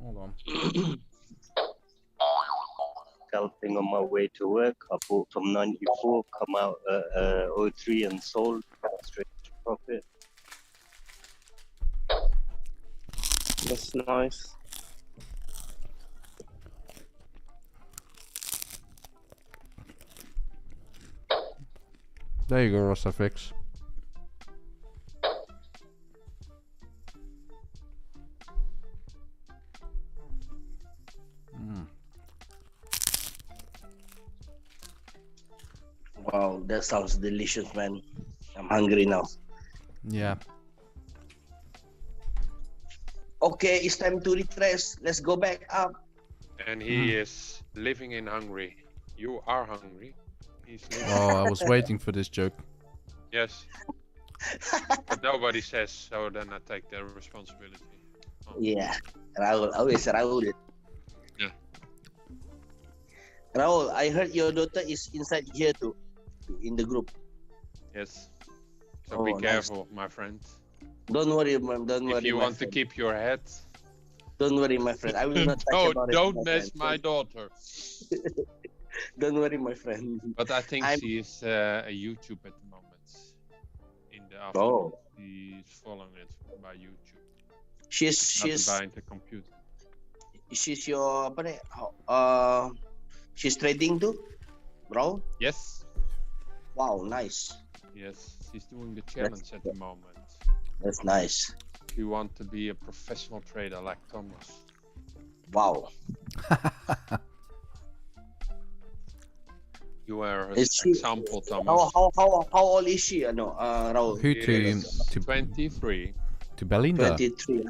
Hold on.
Scalping on my way to work. I bought from 94, come out at 03 and sold straight to profit.
That's nice.
There you go, Rosafix.
Wow, that sounds delicious, man. I'm hungry now.
Yeah.
Okay, it's time to retrace. Let's go back up.
And he is living in Hungary. You are hungry. He's living.
Oh, I was waiting for this joke.
Yes. But nobody says, so then I take the responsibility. Oh.
Yeah, Raul, always Raul.
Yeah.
Raul, I heard your daughter is inside here too, in the group.
Yes. So
Oh,
be
nice.
careful, my friend.
Don't worry, man. Don't worry.
If you
my
want to
friend.
keep your head.
Don't worry, my friend. I will not touch
Oh,
about
don't
it.
mess my daughter.
Don't worry, my friend.
But I think
I'm-
she is a YouTube at the moment. In the
Oh.
afternoon, she's following it by YouTube.
She's
Not by the computer.
she's your apa nih? She's trading too, bro.
Yes.
Wow, nice.
Yes, she's doing the challenge at the moment.
That's nice.
If you want to be a professional trader like Thomas.
Wow.
You are an
Is she-
example, Thomas.
How old is she? No, Raul.
Who
She
to
23.
to Belinda?
23.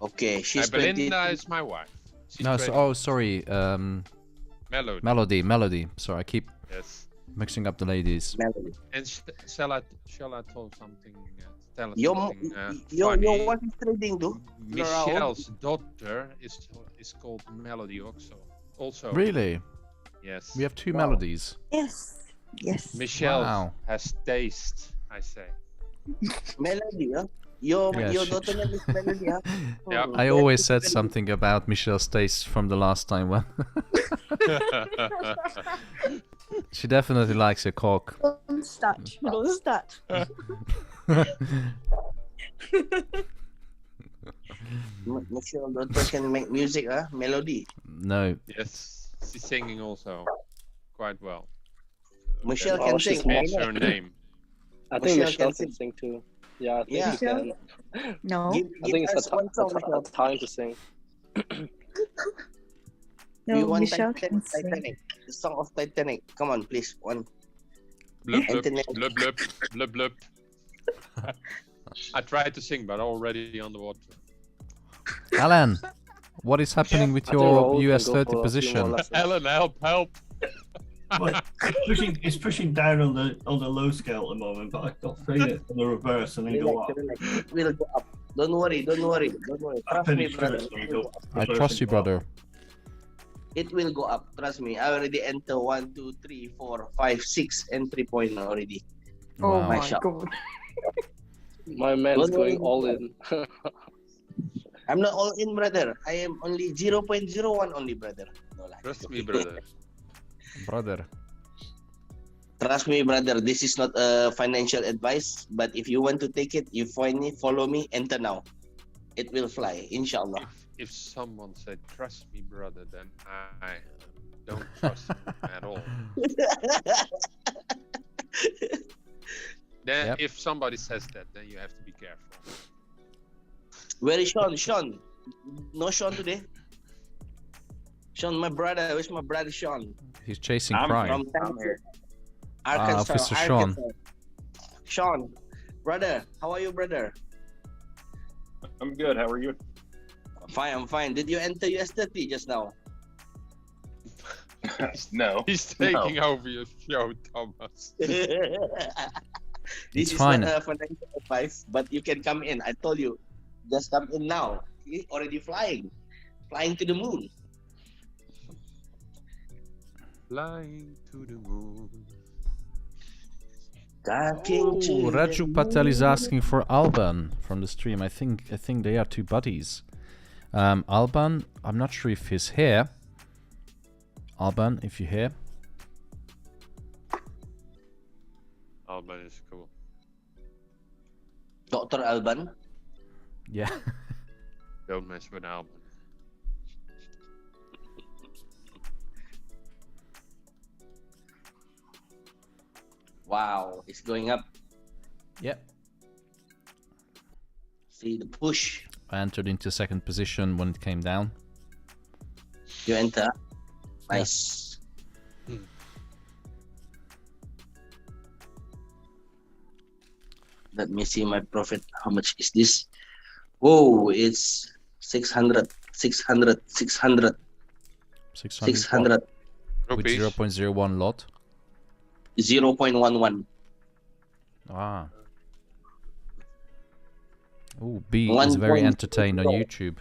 Okay, she's
Belinda
23.
is my wife. She's
No,
trading.
oh sorry.
Melody.
Melody. Sorry, I keep
Yes.
mixing up the ladies.
Melody.
And shall I tell something? Tell us
Your
something
your
funny?
wife is trading too?
Michelle's daughter is called Melody also.
Really?
Yes.
We have two melodies.
Yes. Yes.
Michelle
Wow.
has taste, I say.
Melody, huh? Your
Yeah,
daughter name is Melody, huh?
Yeah.
I always said something about Michelle's taste from the last time when she definitely likes a cock.
Don't start. Don't start.
Michelle daughter can make music, huh? Melody.
No.
Yes, she's singing also quite well.
Michelle
Oh,
can
she's
sing.
Hence her name.
I think
Michelle
Michelle
can
can sing too. Yeah, I think
Yeah.
she can.
No.
Give,
I think
give
it's
us one song,
a
Michelle.
time to sing.
We
No,
want
Michelle can sing.
Titanic. The song of Titanic. Come on, please. One.
Blub blub
Internet.
blub blub blub blub. I tried to sing, but already underwater.
Alan, what is happening with
I think
your
Raul can
US
go
30
for a few more
position?
lessons.
Alan, help!
Well, it's pushing down on the low scale at the moment, but I'll fade it in the reverse and then go up.
Relax. It will go up. Don't worry. Don't worry. Don't worry.
I
Trust me,
finished
brother.
first, so
It
go
will go up.
I trust you, brother.
It will go up. Trust me. I already enter 1, 2, 3, 4, 5, 6 entry point already.
Oh
Wow.
my
Mashallah.
god.
My man's
Don't
going
worry.
all in.
I'm not all in, brother. I am only 0.01 only, brother. No lie.
Trust me, brother.
Brother.
Trust me, brother. This is not financial advice, but if you want to take it, you find me, follow me, enter now. It will fly, inshallah.
If someone said, trust me, brother, then I don't trust him at all. Then if somebody says that, then you have to be careful.
Where is Sean? Sean? No Sean today? Sean, my brother. Where's my brother Sean?
He's chasing crime.
From Arkansas.
Officer Sean.
Sean, brother, how are you, brother?
I'm good. How are you?
Fine, I'm fine. Did you enter US30 just now?
No.
He's taking over your show, Thomas.
This is
fine.
not a financial advice, but you can come in. I told you, just come in now. He's already flying to the moon.
Flying to the moon.
Raju Patel is asking for Alban from the stream. I think they are two buddies. Alban, I'm not sure if he's here. Alban, if you're here.
Alban is cool.
Dr. Alban?
Yeah.
Don't mess with Alban.
Wow, it's going up.
Yep.
See the push.
I entered into second position when it came down.
You enter. Nice. Let me see my profit. How much is this? Whoa, it's 600. 600. 600. 600.
With 0.01 lot.
0.11.
Ah. Oh, B is very entertained on YouTube.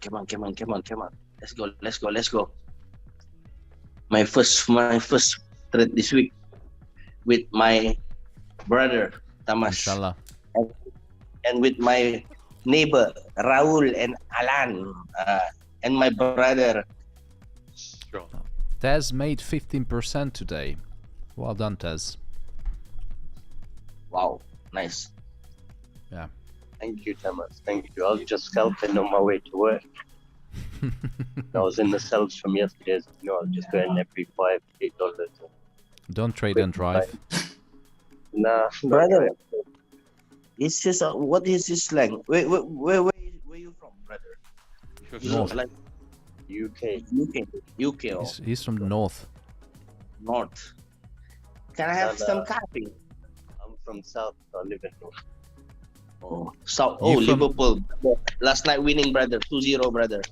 Come on, come on, come on, come on. Let's go, let's go, let's go. My first trade this week with my brother Tamas.
Inshallah.
And with my neighbor Raul and Alan and my brother.
Sure.
Tez made 15% today. Well done, Tez.
Wow, nice.
Yeah.
Thank you, Thomas. Thank you. I was just scalping on my way to work. I was in the cells from yesterday. You know, I was just going every $5, $8.
Don't trade and drive.
Nah,
brother. It's just what is this slang? Where you from, brother?
North.
Like
UK.
Oh.
He's from the north.
North. Can I have some coffee?
I'm from South. I live in North.
Oh, South. Oh, Liverpool. Last night winning, brother. 2-0, brother.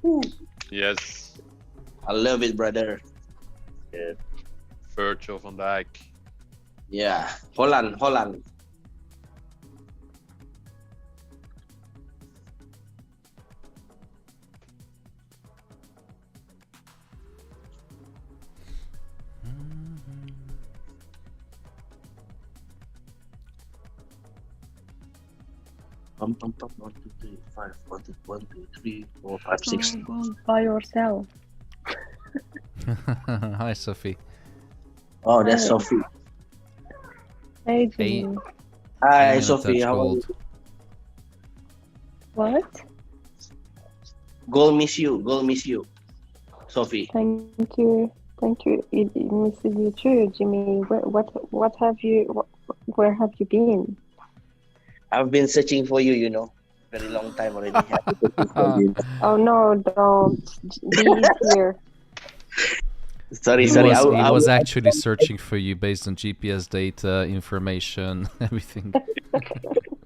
Woo.
Yes.
I love it, brother.
Yeah. Virgil van Dijk.
Yeah. Holland. Pump, 1, 2, 3, 5. 1, 2, 3, 4, 5, 6.
Go by yourself.
Hi, Sophie.
Oh, that's Sophie.
Hey, Jimmy.
Hi, Sophie. How are you?
What?
Goal miss you. Sophie.
Thank you. It misses you too, Jimmy. What have you? Where have you been?
I've been searching for you, very long time already.
Oh no, don't. Be here.
Sorry.
I was actually searching for you based on GPS data, information, everything.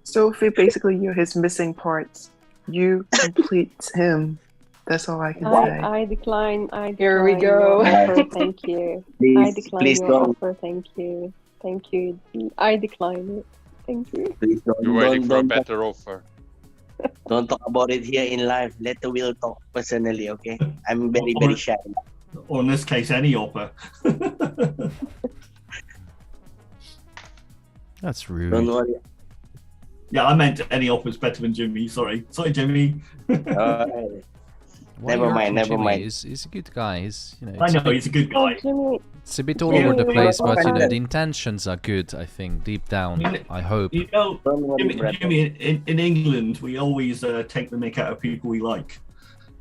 Sophie, basically, you're his missing parts. You complete him. That's all I can say.
I decline.
Here we go.
Your offer, thank you. I decline your
don't.
offer. Thank you. I decline it. Thank you.
Please
You're waiting for a better offer.
Don't talk about it here in live. Let the will talk personally, okay? I'm very, very shy.
Or in this case, any offer.
That's rude.
Don't worry.
Yeah, I meant any offer's better than Jimmy. Sorry, Jimmy.
Why
Never
you
mind,
hurting
never
Jimmy?
mind.
He's a good guy. He's, you know,
I
it's
know
a bit,
he's a good guy.
Jimmy,
it's a bit all
Yeah,
over the
we're
place,
not
but you know
offended.
the intentions are good. I think deep down, I hope.
You know, Jimmy, in England, we always take the mick out of people we like.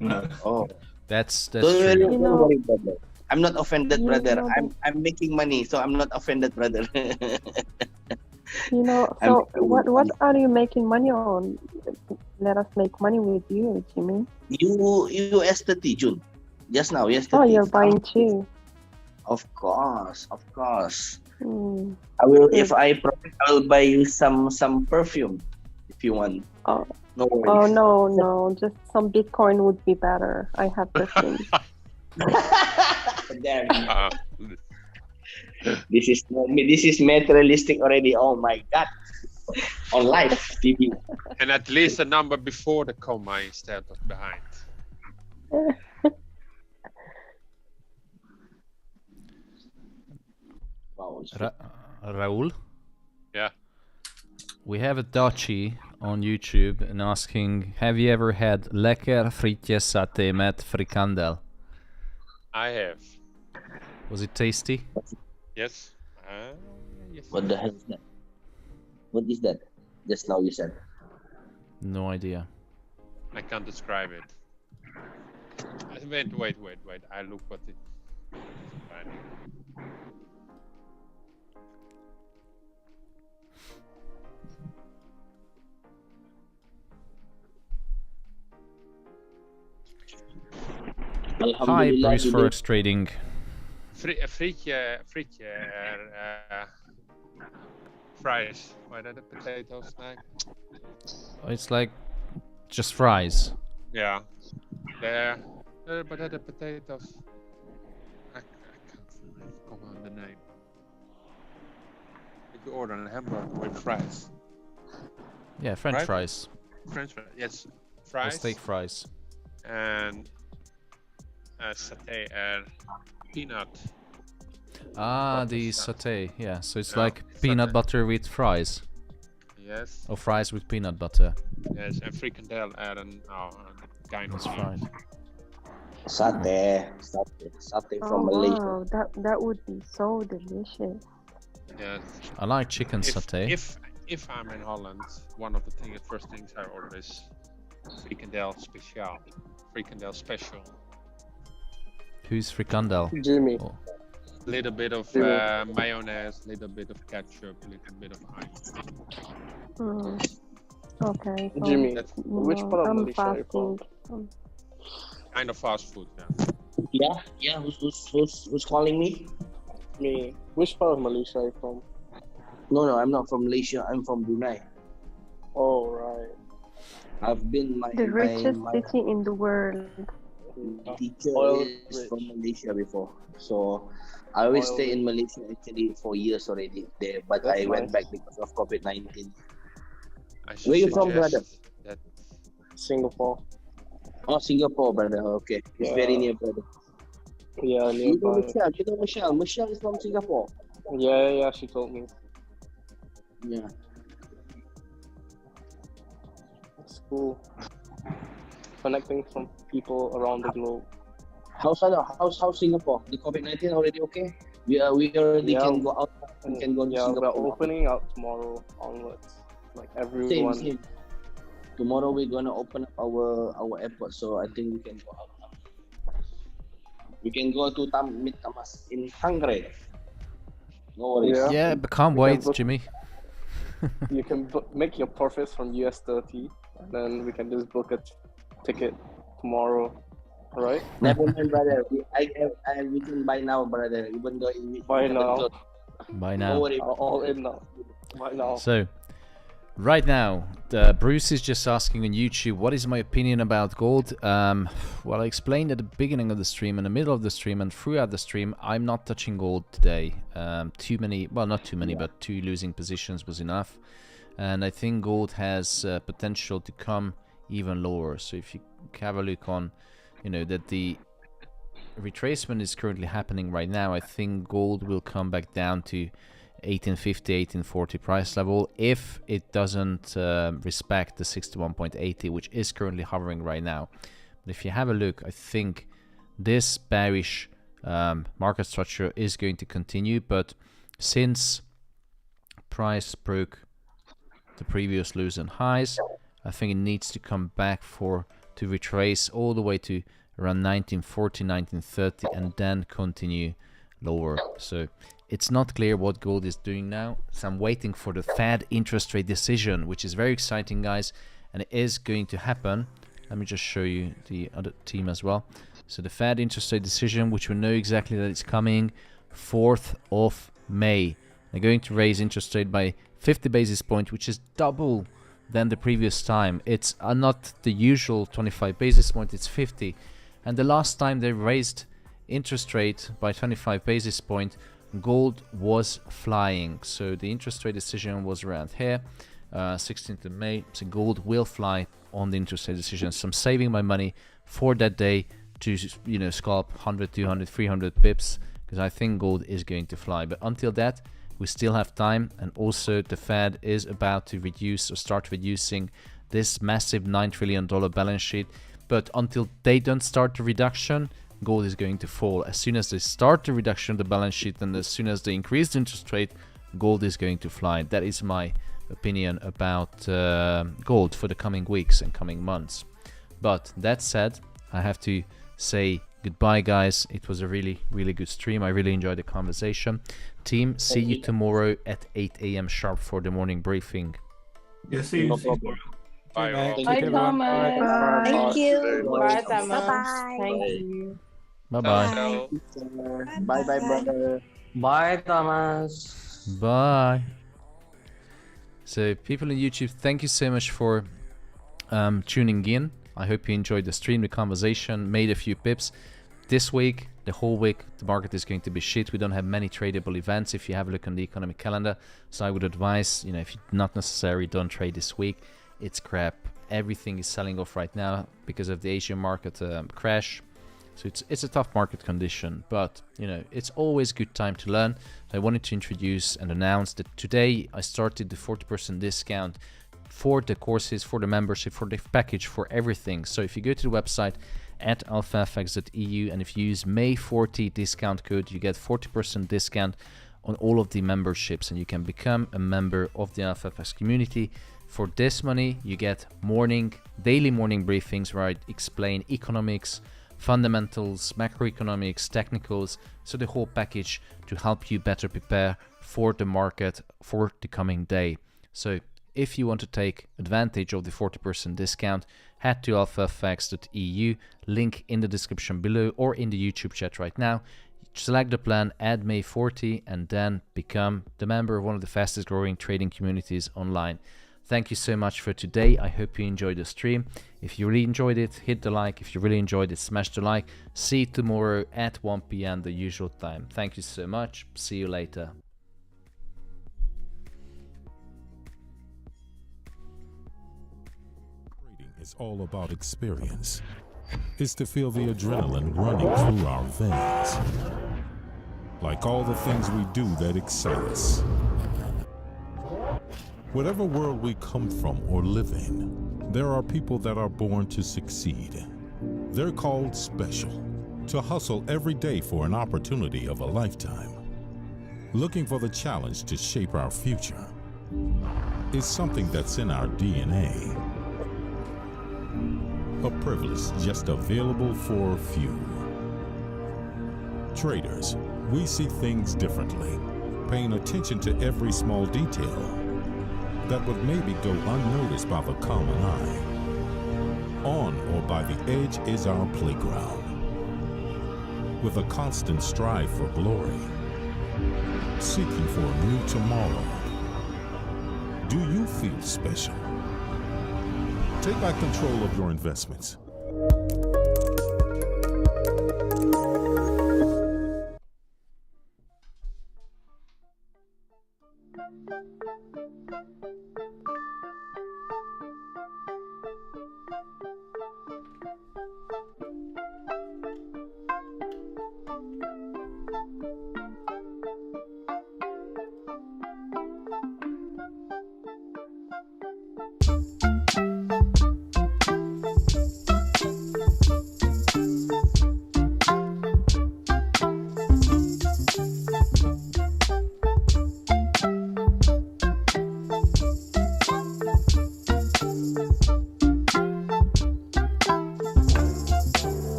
You know.
Oh,
that's
don't
true.
worry, brother. I'm not offended,
you
brother.
know
I'm making money, so I'm not offended, brother.
You know,
I'm
so
making
what
money.
are you making money on? Let us make money with you, Jimmy.
USD June. Just now, yesterday.
Oh, you're buying too.
Of course, of course.
Hmm.
I will.
Good.
If I profit, I'll buy you some perfume if you want.
Oh.
No worries.
Oh no, just some Bitcoin would be better. I have the same.
Damn. This is materialistic already. Oh my god. On live TV.
And at least a number before the comma instead of behind.
Raul?
Yeah.
We have a Dachi on YouTube and asking, have you ever had lekker frietje satay met frikandel?
I have.
Was it tasty?
Yes. Yes.
What the hell is that? What is that? Just now you said.
No idea.
I can't describe it. Wait. I look what it.
Hi, Bruce Forex Trading.
Frietje fries. What are the potatoes like?
It's like just fries.
Yeah. There. But are the potatoes? I can't come on the name. If you order a hamburger with fries.
Yeah, French
Right?
fries.
French fries, yes.
Or
Fries.
steak fries.
And satay and peanut.
Ah, the satay. Yeah, so it's
Yeah,
like peanut
satay.
butter with fries.
Yes.
Or fries with peanut butter.
Yes, and frikandel and kind
That's
of meat.
right.
Satay
Oh
from Malaysia.
wow, that would be so delicious.
Yes.
I like chicken satay.
If I'm in Holland, one of the first things I order is frikandel special. Frikandel special.
Who's frikandel?
Jimmy.
Oh.
Little bit of mayonnaise, little bit of ketchup, little bit of ice.
Okay. So,
Jimmy, which part of
I'm
Malaysia are you
fasting.
from?
Kind of fast food, yeah.
Yeah. Who's calling me?
Me. Which part of Malaysia are you from?
No, I'm not from Malaysia. I'm from Brunei.
Oh right.
I've been
The richest city in the world.
teacher
Oil
is
rich.
from Malaysia before, so I always
Oil
stay in Malaysia actually for years already there. But
That's
I went
nice.
back because of COVID-19.
I should
Where you from,
suggest
brother?
that
Singapore.
Oh, Singapore, brother. Okay, it's very near, brother.
Yeah,
You know
nearby.
Michelle? You know Michelle? Michelle is from Singapore.
Yeah, she told me.
Yeah.
It's cool. Connecting from people around the globe.
How's Singapore? The COVID-19 already okay? We already can go out. We can go to
Yeah,
Singapore.
we're opening out tomorrow onwards. Like everyone.
Same. Tomorrow we're gonna open up our airport, so I think we can go out. We can go to Meet Tamas in Hungary. No worries.
Yeah, but can't
You can
wait,
book-
Jimmy.
You can make your profits from US30, and then we can just book a ticket tomorrow, right?
Never mind, brother. We can buy now, brother. Even though
Buy now.
By
No
now.
worry.
All in now. Buy now.
So, right now, Bruce is just asking on YouTube, what is my opinion about gold? Well, I explained at the beginning of the stream, in the middle of the stream, and throughout the stream, I'm not touching gold today. Too many, well, not too many, but 2 losing positions was enough. And I think gold has potential to come even lower. So if you have a look on, that the retracement is currently happening right now, I think gold will come back down to 1850, 1840 price level if it doesn't respect the 61.80, which is currently hovering right now. But if you have a look, I think this bearish market structure is going to continue, but since price broke the previous lows and highs, I think it needs to come back to retrace all the way to around 1940, 1930, and then continue lower. So it's not clear what gold is doing now. So I'm waiting for the Fed interest rate decision, which is very exciting, guys, and it is going to happen. Let me just show you the other team as well. So the Fed interest rate decision, which we know exactly that it's coming 4th of May. They're going to raise interest rate by 50 basis points, which is double than the previous time. It's not the usual 25 basis points, it's 50. And the last time they raised interest rate by 25 basis points, gold was flying. So the interest rate decision was around here, 16th of May. So gold will fly on the interest rate decision. So I'm saving my money for that day to, you know, scalp 100, 200, 300 pips, because I think gold is going to fly. But until that, we still have time, and also the Fed is about to reduce or start reducing this massive $9 trillion balance sheet. But until they don't start the reduction, gold is going to fall. As soon as they start the reduction of the balance sheet, and as soon as they increase the interest rate, gold is going to fly. That is my opinion about gold for the coming weeks and coming months. But that said, I have to say goodbye, guys. It was a really, really good stream. I really enjoyed the conversation. Team, see you tomorrow at 8 a.m. sharp for the morning briefing.
Yeah, see you tomorrow.
Bye, all.
Bye, Thomas.
Thank you.
Bye, Thomas.
Bye-bye.
Thank you.
Bye-bye.
Bye bye, brother.
Bye, Thomas.
Bye. So people on YouTube, thank you so much for tuning in. I hope you enjoyed the stream, the conversation, made a few pips. This week, the whole week, the market is going to be shit. We don't have many tradable events if you have a look on the economic calendar. So I would advise, you know, if not necessary, don't trade this week. It's crap. Everything is selling off right now because of the Asian market crash. So it's a tough market condition, but you know, it's always a good time to learn. I wanted to introduce and announce that today I started the 40% discount for the courses, for the membership, for the package, for everything. So if you go to the website at alphafx.eu and if you use May40 discount code, you get 40% discount on all of the memberships, and you can become a member of the AlphaFX community. For this money, you get daily morning briefings where I explain economics, fundamentals, macroeconomics, technicals, so the whole package to help you better prepare for the market for the coming day. So if you want to take advantage of the 40% discount, head to alphafx.eu, link in the description below or in the YouTube chat right now. Select the plan, add May40, and then become the member of one of the fastest growing trading communities online. Thank you so much for today. I hope you enjoyed the stream. If you really enjoyed it, hit the like. If you really enjoyed it, smash the like. See you tomorrow at 1 p.m. the usual time. Thank you so much. See you later.
Trading is all about experience. It's to feel the adrenaline running through our veins. Like all the things we do that excite us. Whatever world we come from or live in, there are people that are born to succeed. They're called special, to hustle every day for an opportunity of a lifetime. Looking for the challenge to shape our future is something that's in our DNA. A privilege just available for a few. Traders, we see things differently, paying attention to every small detail that would maybe go unnoticed by the common eye. On or by the edge is our playground, with a constant strive for glory, seeking for a new tomorrow. Do you feel special? Take back control of your investments.